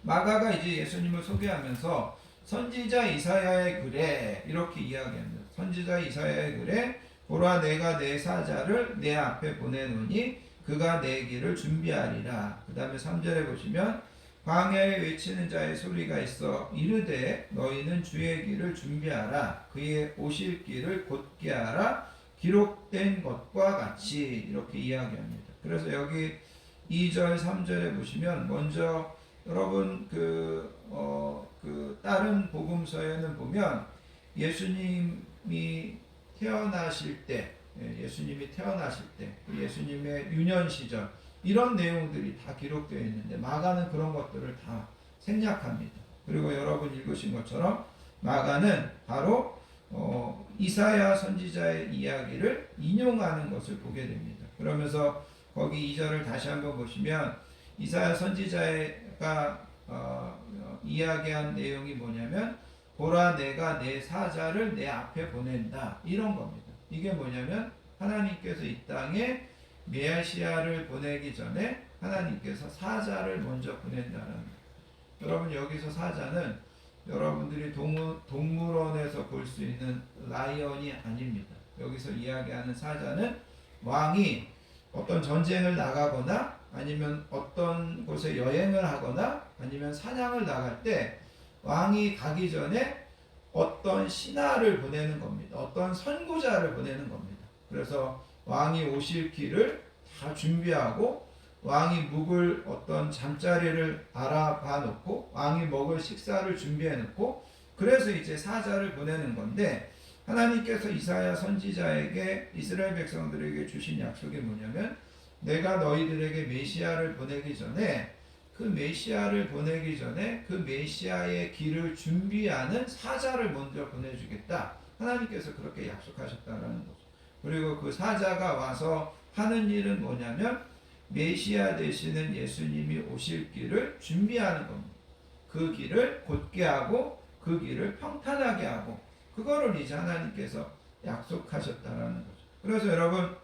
마가가 이제 예수님을 소개하면서 선지자 이사야의 글에 이렇게 이야기합니다. 선지자 이사야의 글에 보라 내가 내 사자를 내 앞에 보내노니 그가 내 길을 준비하리라. 그 다음에 3절에 보시면 광야에 외치는 자의 소리가 있어 이르되 너희는 주의 길을 준비하라. 그의 오실 길을 곧게 하라. 기록된 것과 같이 이렇게 이야기합니다. 그래서 여기 2절 3절에 보시면 먼저 여러분 다른 복음서에는 보면 예수님이 태어나실 때 예수님의 유년 시절 이런 내용들이 다 기록되어 있는데 마가는 그런 것들을 다 생략합니다. 그리고 여러분 읽으신 것처럼 마가는 바로 이사야 선지자의 이야기를 인용하는 것을 보게 됩니다. 그러면서 거기 2절을 다시 한번 보시면 이사야 선지자가 이야기한 내용이 뭐냐면 보라 내가 내 사자를 내 앞에 보낸다 이런 겁니다. 이게 뭐냐면 하나님께서 이 땅에 메시아를 보내기 전에 하나님께서 사자를 먼저 보낸다는 거예요. 여러분 여기서 사자는 여러분들이 동물원에서 볼 수 있는 라이언이 아닙니다. 여기서 이야기하는 사자는 왕이 어떤 전쟁을 나가거나 아니면 어떤 곳에 여행을 하거나 아니면 사냥을 나갈 때 왕이 가기 전에 어떤 신하를 보내는 겁니다. 어떤 선구자를 보내는 겁니다. 그래서 왕이 오실 길을 다 준비하고 왕이 묵을 어떤 잠자리를 알아봐 놓고 왕이 먹을 식사를 준비해 놓고 그래서 이제 사자를 보내는 건데 하나님께서 이사야 선지자에게 이스라엘 백성들에게 주신 약속이 뭐냐면 내가 너희들에게 메시아를 보내기 전에 그 메시아의 길을 준비하는 사자를 먼저 보내주겠다. 하나님께서 그렇게 약속하셨다는 거죠. 그리고 그 사자가 와서 하는 일은 뭐냐면 메시아 되시는 예수님이 오실 길을 준비하는 겁니다. 그 길을 곧게 하고 그 길을 평탄하게 하고 그거를 이제 하나님께서 약속하셨다는 거죠. 그래서 여러분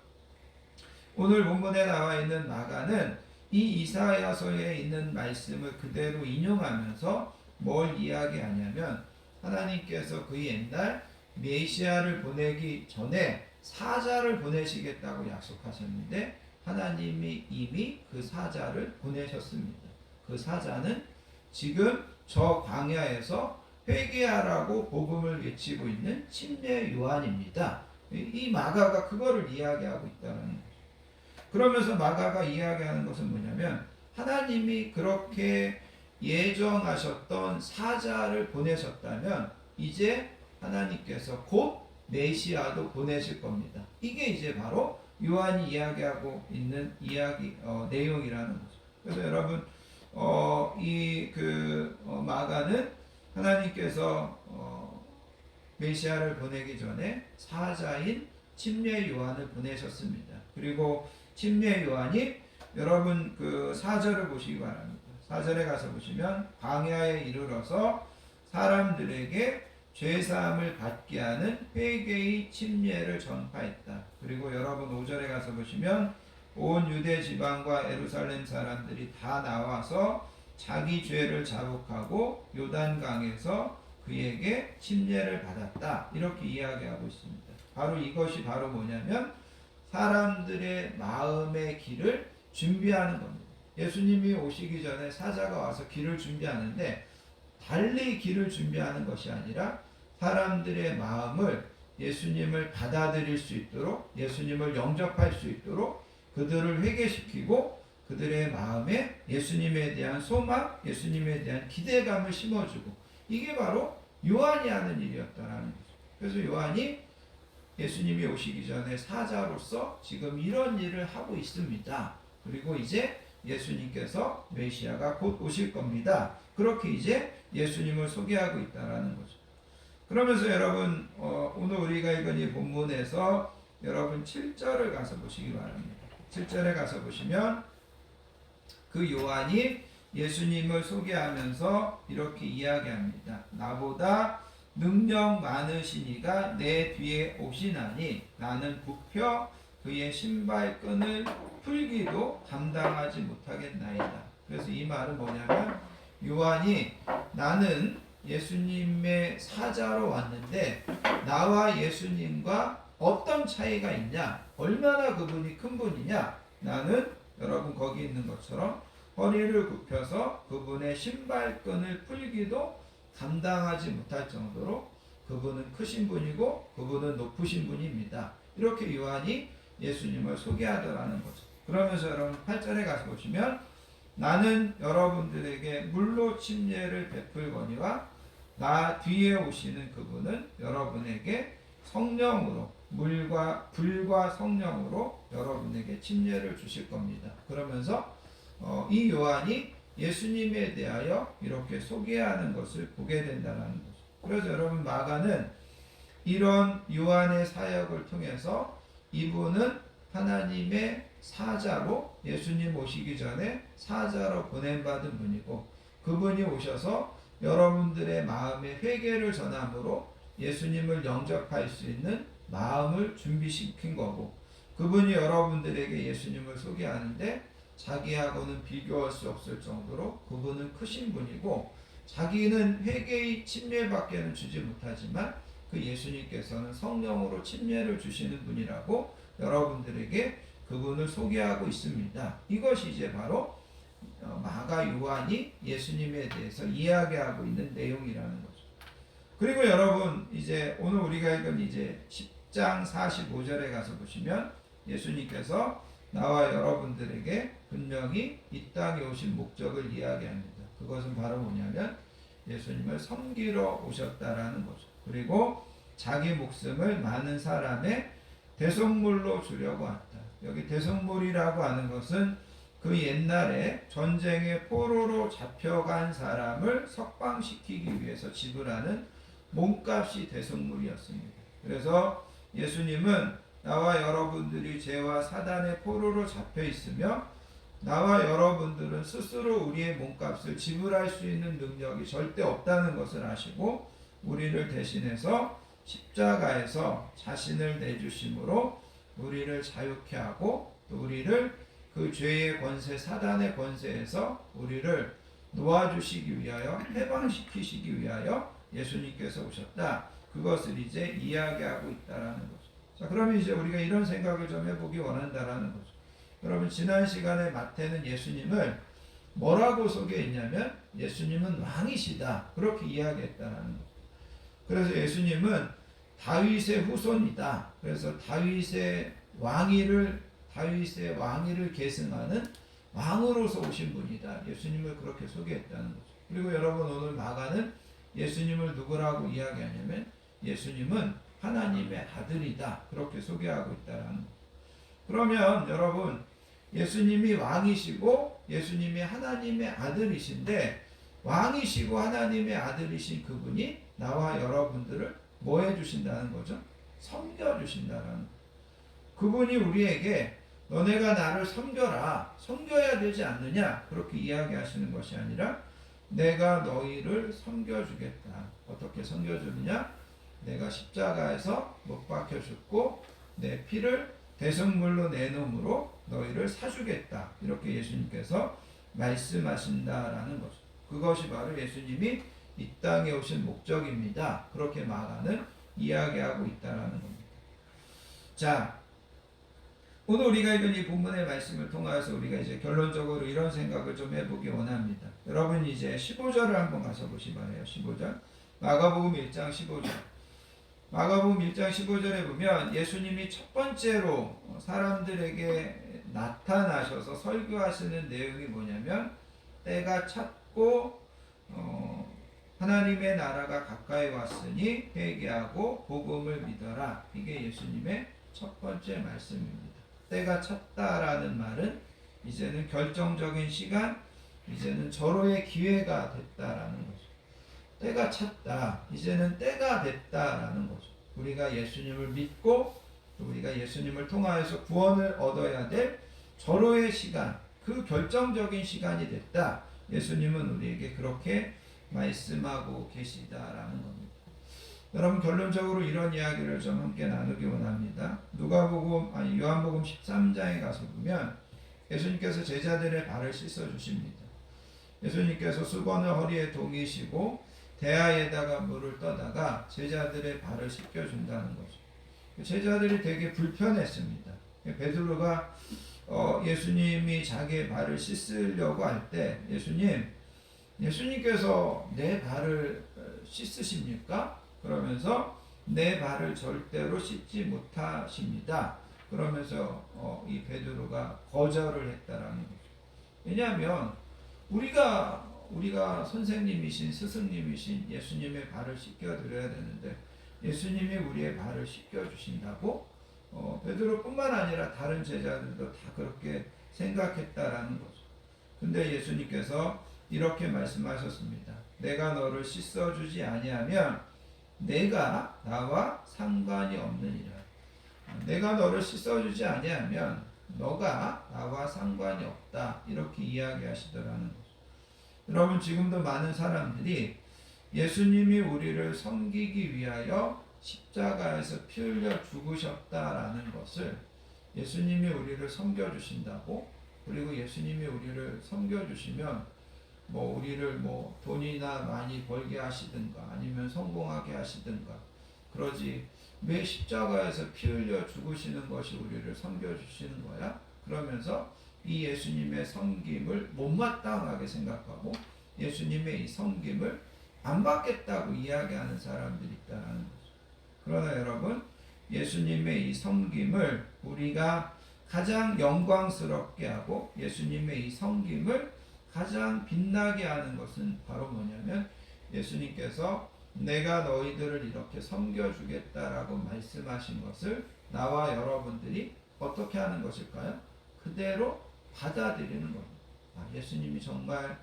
오늘 본문에 나와 있는 마가는 이 이사야서에 있는 말씀을 그대로 인용하면서 뭘 이야기하냐면 하나님께서 그 옛날 메시아를 보내기 전에 사자를 보내시겠다고 약속하셨는데 하나님이 이미 그 사자를 보내셨습니다. 그 사자는 지금 저 광야에서 회개하라고 복음을 외치고 있는 침례 요한입니다. 이 마가가 그거를 이야기하고 있다는 거죠. 그러면서 마가가 이야기하는 것은 뭐냐면 하나님이 그렇게 예정하셨던 사자를 보내셨다면 이제 하나님께서 곧 메시아도 보내실 겁니다. 이게 이제 바로 요한이 이야기하고 있는 내용이라는 거죠. 그래서 여러분 마가는 하나님께서 메시아를 보내기 전에 사자인 침례 요한을 보내셨습니다. 그리고 침례 요한이 여러분 그 4절을 보시기 바랍니다. 4절에 가서 보시면 광야에 이르러서 사람들에게 죄사함을 받게 하는 회개의 침례를 전파했다. 그리고 여러분 5절에 가서 보시면 온 유대 지방과 예루살렘 사람들이 다 나와서 자기 죄를 자복하고 요단강에서 그에게 침례를 받았다. 이렇게 이야기하고 있습니다. 바로 이것이 바로 뭐냐면 사람들의 마음의 길을 준비하는 겁니다. 예수님이 오시기 전에 사자가 와서 길을 준비하는데 달리 길을 준비하는 것이 아니라 사람들의 마음을 예수님을 받아들일 수 있도록 예수님을 영접할 수 있도록 그들을 회개시키고 그들의 마음에 예수님에 대한 소망, 예수님에 대한 기대감을 심어주고 이게 바로 요한이 하는 일이었다라는 거죠. 그래서 요한이 예수님이 오시기 전에 사자로서 지금 이런 일을 하고 있습니다. 그리고 이제 예수님께서 메시아가 곧 오실 겁니다. 그렇게 이제 예수님을 소개하고 있다라는 거죠. 그러면서 여러분 오늘 우리가 읽은 이 본문에서 여러분 7절을 가서 보시기 바랍니다. 7절에 가서 보시면 그 요한이 예수님을 소개하면서 이렇게 이야기합니다. 나보다 능력 많으신 이가 내 뒤에 오시나니 나는 굽혀 그의 신발끈을 풀기도 감당하지 못하겠나이다. 그래서 이 말은 뭐냐면 요한이 나는 예수님의 사자로 왔는데 나와 예수님과 어떤 차이가 있냐? 얼마나 그분이 큰 분이냐? 나는 여러분 거기 있는 것처럼 허리를 굽혀서 그분의 신발끈을 풀기도 감당하지 못할 정도로 그분은 크신 분이고 그분은 높으신 분입니다. 이렇게 요한이 예수님을 소개하더라는 거죠. 그러면서 여러분 8절에 가서 보시면 나는 여러분들에게 물로 침례를 베풀거니와 나 뒤에 오시는 그분은 여러분에게 성령으로 불과 성령으로 여러분에게 침례를 주실 겁니다. 그러면서 이 요한이 예수님에 대하여 이렇게 소개하는 것을 보게 된다는 거죠. 그래서 여러분 마가는 이런 요한의 사역을 통해서 이분은 하나님의 사자로 예수님 오시기 전에 사자로 보냄받은 분이고 그분이 오셔서 여러분들의 마음의 회개를 전함으로 예수님을 영접할 수 있는 마음을 준비시킨 거고 그분이 여러분들에게 예수님을 소개하는데 자기하고는 비교할 수 없을 정도로 그분은 크신 분이고 자기는 회개의 침례밖에는 주지 못하지만 그 예수님께서는 성령으로 침례를 주시는 분이라고 여러분들에게 그분을 소개하고 있습니다. 이것이 이제 바로 마가 요한이 예수님에 대해서 이야기하고 있는 내용이라는 거죠. 그리고 여러분 이제 오늘 우리가 읽은 이제 10장 45절에 가서 보시면 예수님께서 나와 여러분들에게 분명히 이 땅에 오신 목적을 이야기합니다. 그것은 바로 뭐냐면 예수님을 섬기러 오셨다라는 거죠. 그리고 자기 목숨을 많은 사람의 대속물로 주려고 왔다. 여기 대속물이라고 하는 것은 그 옛날에 전쟁의 포로로 잡혀간 사람을 석방시키기 위해서 지불하는 몸값이 대속물이었습니다. 그래서 예수님은 나와 여러분들이 죄와 사단의 포로로 잡혀 있으며 나와 여러분들은 스스로 우리의 몸값을 지불할 수 있는 능력이 절대 없다는 것을 아시고 우리를 대신해서 십자가에서 자신을 내주심으로 우리를 자유케 하고 또 우리를 그 죄의 권세 사단의 권세에서 우리를 놓아주시기 위하여 해방시키시기 위하여 예수님께서 오셨다. 그것을 이제 이야기하고 있다라는 거죠. 자, 그러면 이제 우리가 이런 생각을 좀 해보기 원한다라는 거죠. 여러분 지난 시간에 마태는 예수님을 뭐라고 소개했냐면 예수님은 왕이시다. 그렇게 이야기했다라는 거죠. 그래서 예수님은 다윗의 후손이다. 그래서 다윗의 왕위를 계승하는 왕으로서 오신 분이다. 예수님을 그렇게 소개했다는 거죠. 그리고 여러분 오늘 마가는 예수님을 누구라고 이야기하냐면 예수님은 하나님의 아들이다. 그렇게 소개하고 있다라는 거죠. 그러면 여러분 예수님이 왕이시고 예수님이 하나님의 아들이신데 왕이시고 하나님의 아들이신 그분이 나와 여러분들을 뭐 해주신다는 거죠? 섬겨주신다는 거죠. 그분이 우리에게 너네가 나를 섬겨라. 섬겨야 되지 않느냐? 그렇게 이야기하시는 것이 아니라 내가 너희를 섬겨주겠다. 어떻게 섬겨주느냐? 내가 십자가에서 못 박혀 죽고 내 피를 대속물로 내놓음으로 너희를 사주겠다. 이렇게 예수님께서 말씀하신다라는 거죠. 그것이 바로 예수님이 이 땅에 오신 목적입니다. 그렇게 마가는 이야기하고 있다라는 겁니다. 자, 오늘 우리가 읽은 이 본문의 말씀을 통해서 우리가 이제 결론적으로 이런 생각을 좀 해보기 원합니다. 여러분 이제 15절을 한번 가서 보시 바래요. 15절. 마가복음 1장 15절. 마가복음 1장 15절에 보면 예수님이 첫 번째로 사람들에게 나타나셔서 설교하시는 내용이 뭐냐면 때가 찼고 하나님의 나라가 가까이 왔으니 회개하고 복음을 믿어라. 이게 예수님의 첫 번째 말씀입니다. 때가 찼다라는 말은 이제는 결정적인 시간, 이제는 절호의 기회가 됐다라는 거죠. 때가 찼다. 이제는 때가 됐다라는 거죠. 우리가 예수님을 믿고 또 우리가 예수님을 통하여서 구원을 얻어야 될 절호의 시간, 그 결정적인 시간이 됐다. 예수님은 우리에게 그렇게 말씀하고 계시다라는 겁니다. 여러분, 결론적으로 이런 이야기를 좀 함께 나누기 원합니다. 요한복음 13장에 가서 보면 예수님께서 제자들의 발을 씻어 주십니다. 예수님께서 수건을 허리에 동이시고 대야에다가 물을 떠다가 제자들의 발을 씻겨 준다는 거죠. 제자들이 되게 불편했습니다. 베드로가 예수님이 자기의 발을 씻으려고 할 때 예수님께서 내 발을 씻으십니까? 그러면서 내 발을 절대로 씻지 못하십니다. 그러면서 이 베드로가 거절을 했다라는 거죠. 왜냐하면 우리가 선생님이신 스승님이신 예수님의 발을 씻겨 드려야 되는데 예수님이 우리의 발을 씻겨 주신다고 베드로뿐만 아니라 다른 제자들도 다 그렇게 생각했다라는 거죠. 근데 예수님께서 이렇게 말씀하셨습니다. 내가 너를 씻어 주지 아니하면 내가 나와 상관이 없느니라. 내가 너를 씻어 주지 아니하면 너가 나와 상관이 없다. 이렇게 이야기하시더라는 거죠. 여러분, 지금도 많은 사람들이 예수님이 우리를 섬기기 위하여 십자가에서 피 흘려 죽으셨다라는 것을, 예수님이 우리를 섬겨주신다고, 그리고 예수님이 우리를 섬겨주시면 우리를 돈이나 많이 벌게 하시든가 아니면 성공하게 하시든가 그러지, 왜 십자가에서 피 흘려 죽으시는 것이 우리를 섬겨주시는 거야? 그러면서 이 예수님의 섬김을 못마땅하게 생각하고 예수님의 이 섬김을 안 받겠다고 이야기하는 사람들이 있다는 거죠. 그러나 여러분, 예수님의 이 섬김을 우리가 가장 영광스럽게 하고 예수님의 이 섬김을 가장 빛나게 하는 것은 바로 뭐냐면 예수님께서 내가 너희들을 이렇게 섬겨주겠다라고 말씀하신 것을 나와 여러분들이 어떻게 하는 것일까요? 그대로 받아들이는 겁니다. 예수님이 정말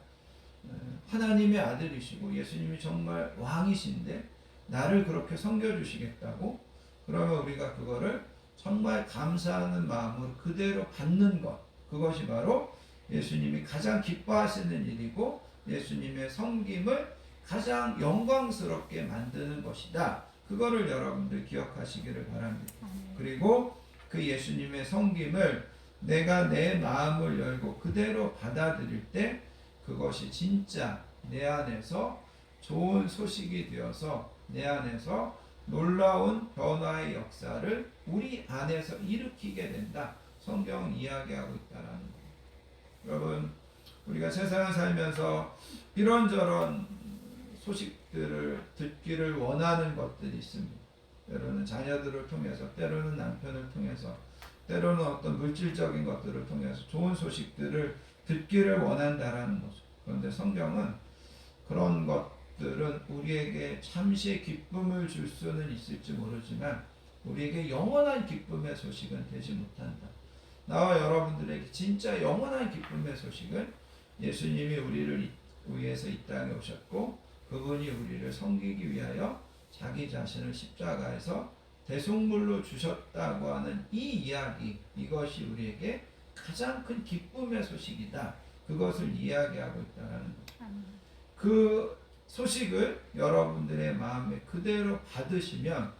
하나님의 아들이시고 예수님이 정말 왕이신데 나를 그렇게 섬겨주시겠다고? 그러면 우리가 그거를 정말 감사하는 마음으로 그대로 받는 것, 그것이 바로 예수님이 가장 기뻐하시는 일이고 예수님의 섬김을 가장 영광스럽게 만드는 것이다. 그거를 여러분들 기억하시기를 바랍니다. 그리고 그 예수님의 섬김을 내가 내 마음을 열고 그대로 받아들일 때 그것이 진짜 내 안에서 좋은 소식이 되어서 내 안에서 놀라운 변화의 역사를 우리 안에서 일으키게 된다. 성경은 이야기하고 있다는 거예요. 여러분, 우리가 세상을 살면서 이런저런 소식들을 듣기를 원하는 것들이 있습니다. 때로는 자녀들을 통해서, 때로는 남편을 통해서, 때로는 어떤 물질적인 것들을 통해서 좋은 소식들을 듣기를 원한다라는 거죠. 그런데 성경은 그런 것들은 우리에게 잠시 기쁨을 줄 수는 있을지 모르지만 우리에게 영원한 기쁨의 소식은 되지 못한다. 나와 여러분들에게 진짜 영원한 기쁨의 소식은 예수님이 우리를 위해서 이 땅에 오셨고 그분이 우리를 섬기기 위하여 자기 자신을 십자가에서 대속물로 주셨다고 하는 이 이야기, 이것이 우리에게 가장 큰 기쁨의 소식이다. 그것을 이야기하고 있다는 거죠. 그 소식을 여러분들의 마음에 그대로 받으시면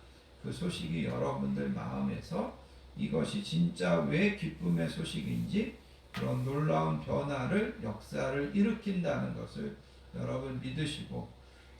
그 소식이 여러분들 마음에서 이것이 진짜 왜 기쁨의 소식인지 그런 놀라운 변화를, 역사를 일으킨다는 것을 여러분 믿으시고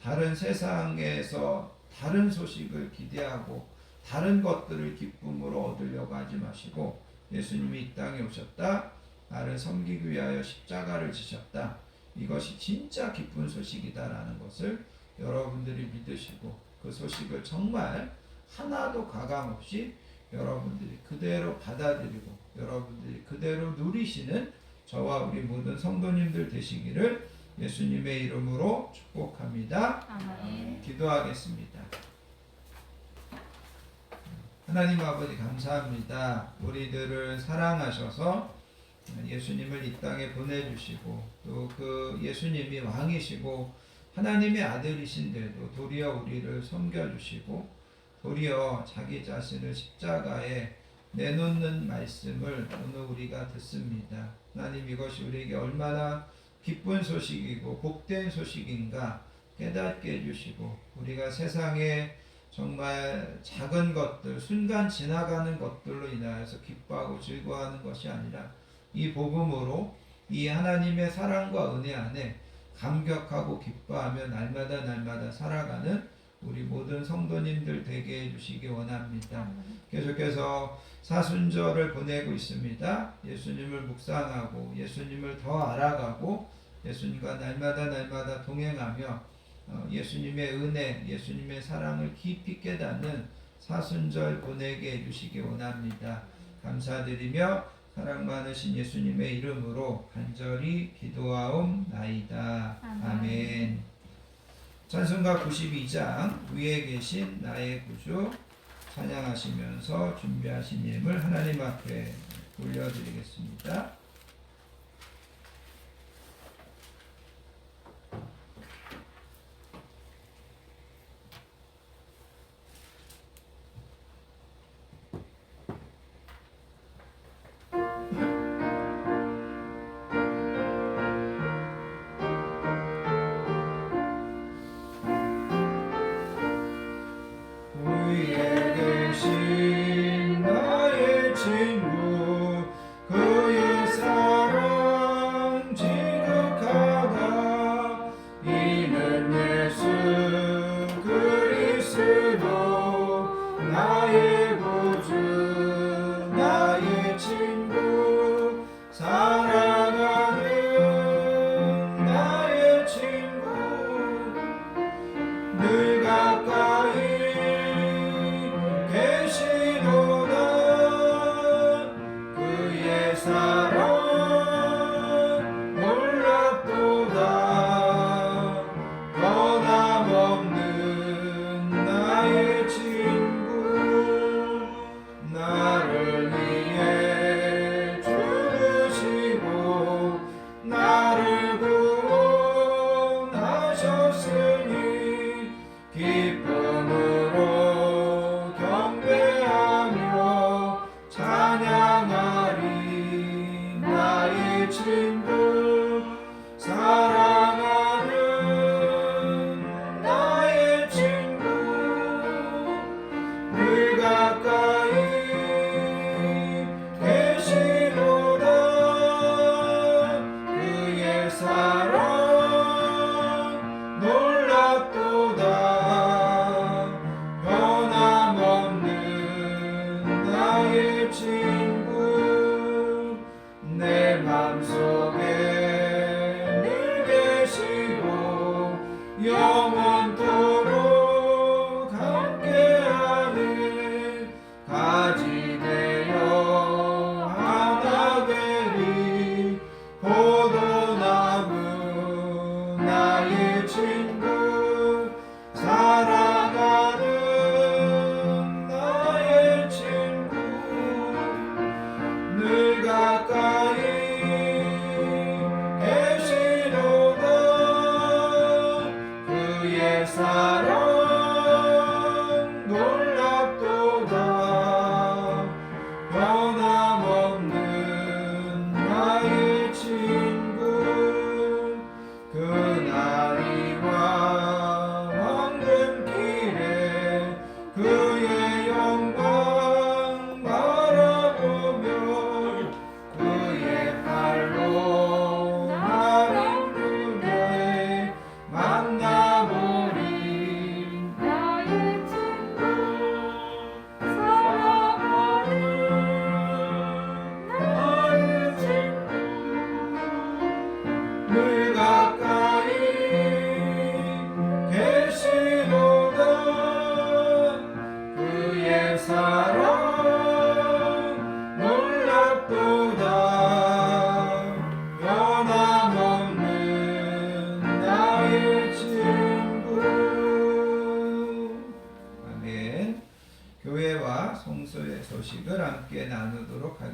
다른 세상에서 다른 소식을 기대하고 다른 것들을 기쁨으로 얻으려고 하지 마시고 예수님이 이 땅에 오셨다. 나를 섬기기 위하여 십자가를 지셨다. 이것이 진짜 기쁜 소식이다라는 것을 여러분들이 믿으시고 그 소식을 정말 하나도 가감 없이 여러분들이 그대로 받아들이고 여러분들이 그대로 누리시는 저와 우리 모든 성도님들 되시기를 예수님의 이름으로 축복합니다. 아멘. 기도하겠습니다. 하나님 아버지 감사합니다. 우리들을 사랑하셔서 예수님을 이 땅에 보내주시고 또 그 예수님이 왕이시고 하나님의 아들이신데도 도리어 우리를 섬겨주시고 도리어 자기 자신을 십자가에 내놓는 말씀을 오늘 우리가 듣습니다. 하나님, 이것이 우리에게 얼마나 기쁜 소식이고 복된 소식인가 깨닫게 해주시고 우리가 세상에 정말 작은 것들, 순간 지나가는 것들로 인하여서 기뻐하고 즐거워하는 것이 아니라 이 복음으로 이 하나님의 사랑과 은혜 안에 감격하고 기뻐하며 날마다 살아가는 우리 모든 성도님들 되게 해주시기 원합니다. 계속해서 사순절을 보내고 있습니다. 예수님을 묵상하고 예수님을 더 알아가고 예수님과 날마다 동행하며 예수님의 은혜, 예수님의 사랑을 깊이 깨닫는 사순절 보내게 해주시기 원합니다. 감사드리며 사랑 많으신 예수님의 이름으로 간절히 기도하옵나이다. 아멘. 찬송가 92장 위에 계신 나의 구주 찬양하시면서 준비하신 예물 하나님 앞에 올려드리겠습니다. 위에 계신 나의 친구 그의 사랑 지극하다 이는 예수 그리스도 나의 구주 나의 친구 사랑하는 나의 친구 늘 가까이 계시도다 그의 사랑 놀랍도다 변함없는 나의 친구 나를 위해 죽으시고 나를 구원하셨으니 기쁨으로 경배하며 찬양하리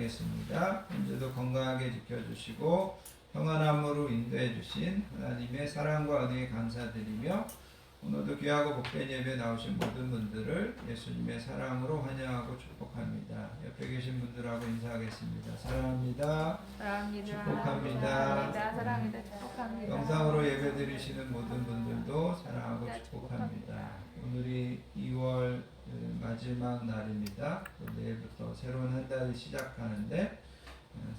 기도드리겠습니다. 현재도 건강하게 지켜주시고 평안함으로 인도해 주신 하나님의 사랑과 은혜에 감사드리며 오늘도 귀하고 복된 예배 나오신 모든 분들을 예수님의 사랑으로 환영하고 축복합니다. 옆에 계신 분들하고 인사하겠습니다. 사랑합니다. 사랑합니다. 축복합니다. 사랑합니다. 축복합니다. 영상으로 예배 드리시는 모든 분들도 사랑하고 축복합니다. 오늘이 2월 마지막 날입니다. 내일부터 새로운 한 달이 시작하는데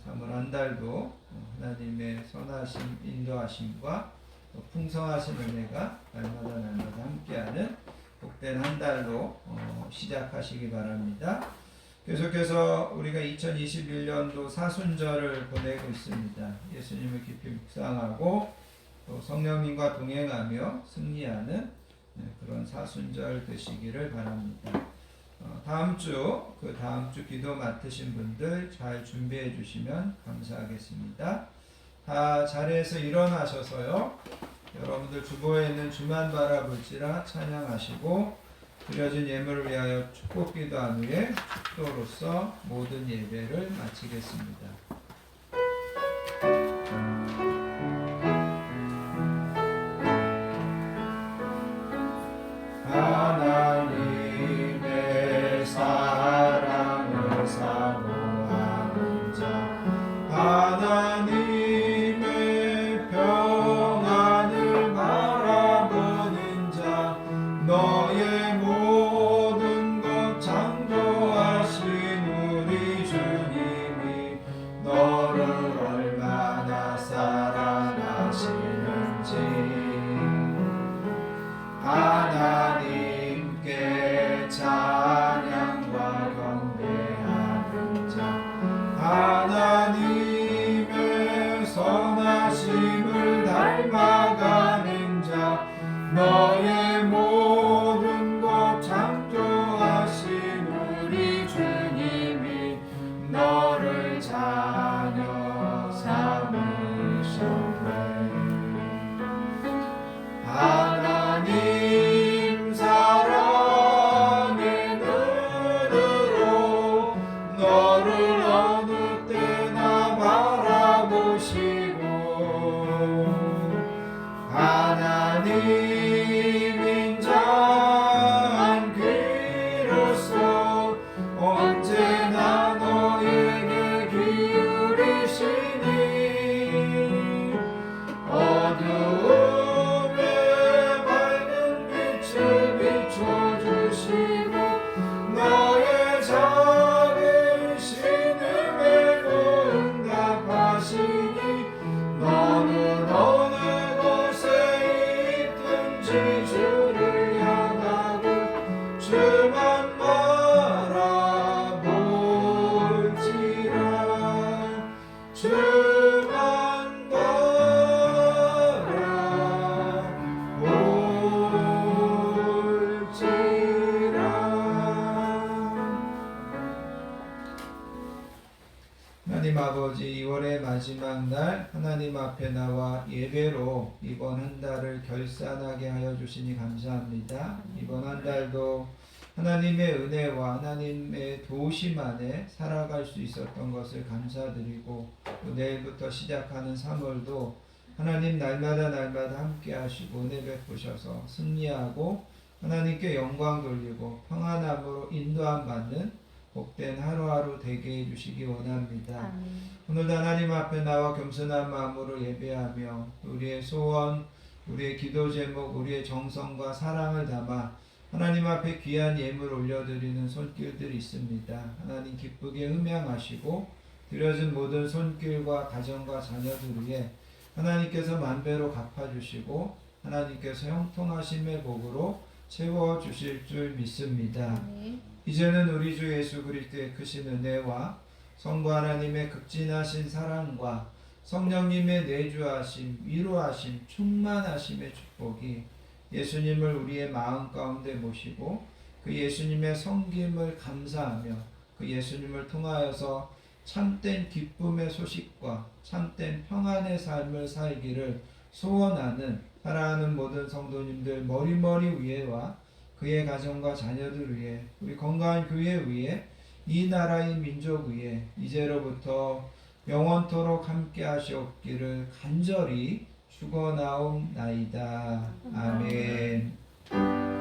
3월 한 달도 하나님의 선하심, 인도하심과 또 풍성하신 은혜가 날마다 함께하는 복된 한 달로 시작하시기 바랍니다. 계속해서 우리가 2021년도 사순절을 보내고 있습니다. 예수님을 깊이 묵상하고 또 성령님과 동행하며 승리하는 그런 사순절 되시기를 바랍니다. 다음 주 기도 맡으신 분들 잘 준비해 주시면 감사하겠습니다. 다 자리에서 일어나셔서요. 여러분들 주보에 있는 주만 바라볼지라 찬양하시고 드려진 예물을 위하여 축복 기도한 후에 축도로서 모든 예배를 마치겠습니다. 하나님의 사랑을 사모하는 자 하나님의 평안을 바라보는 자 너의 모든 것 창조하신 우리 주님이 너를 얼마나 사랑하시는지 하나님께 찬양과 경배하는 자 하나님의 선하심을 닮아가는 자 너의 모든 것 창조하신 우리 주님이 너를 자녀 삼으셨네. 하나님 사랑의 눈으로 너를 어느 때나 바라보시고 하나님 인자한 귀로서 언제나 너에게 기울이시니 어두움에 밝은 빛을 비춰주시고 너의 작은 신음에도 응답하시니 너는 어느 곳에 있든지 주를 향하고 주만 바라볼지라 주만 하나님 아버지 2월의 마지막 날 하나님 앞에 나와 예배로 이번 한 달을 결산하게 하여 주시니 감사합니다. 이번 한 달도 하나님의 은혜와 하나님의 도우심 안에 살아갈 수 있었던 것을 감사드리고 또 내일부터 시작하는 3월도 하나님 날마다 함께 하시고 은혜 베푸셔서 승리하고 하나님께 영광 돌리고 평안함으로 인도함 받는 복된 하루하루 되게 해주시기 원합니다. 아멘. 오늘도 하나님 앞에 나와 겸손한 마음으로 예배하며 우리의 소원, 우리의 기도 제목, 우리의 정성과 사랑을 담아 하나님 앞에 귀한 예물 올려드리는 손길들이 있습니다. 하나님 기쁘게 흠양하시고 드려진 모든 손길과 가정과 자녀들 위해 하나님께서 만배로 갚아주시고 하나님께서 형통하심의 복으로 채워주실 줄 믿습니다. 아멘. 이제는 우리 주 예수 그리스도의 크신 은혜와 성부 하나님의 극진하신 사랑과 성령님의 내주하심, 위로하심, 충만하심의 축복이 예수님을 우리의 마음 가운데 모시고 그 예수님의 섬김을 감사하며 그 예수님을 통하여서 참된 기쁨의 소식과 참된 평안의 삶을 살기를 소원하는 사랑하는 모든 성도님들 머리머리 위에와 그의 가정과 자녀들 위해 우리 건강한 교회 위에 이 나라의 민족 위에 이제로부터 영원토록 함께 하시옵기를 간절히 축원하옵나이다. 아멘.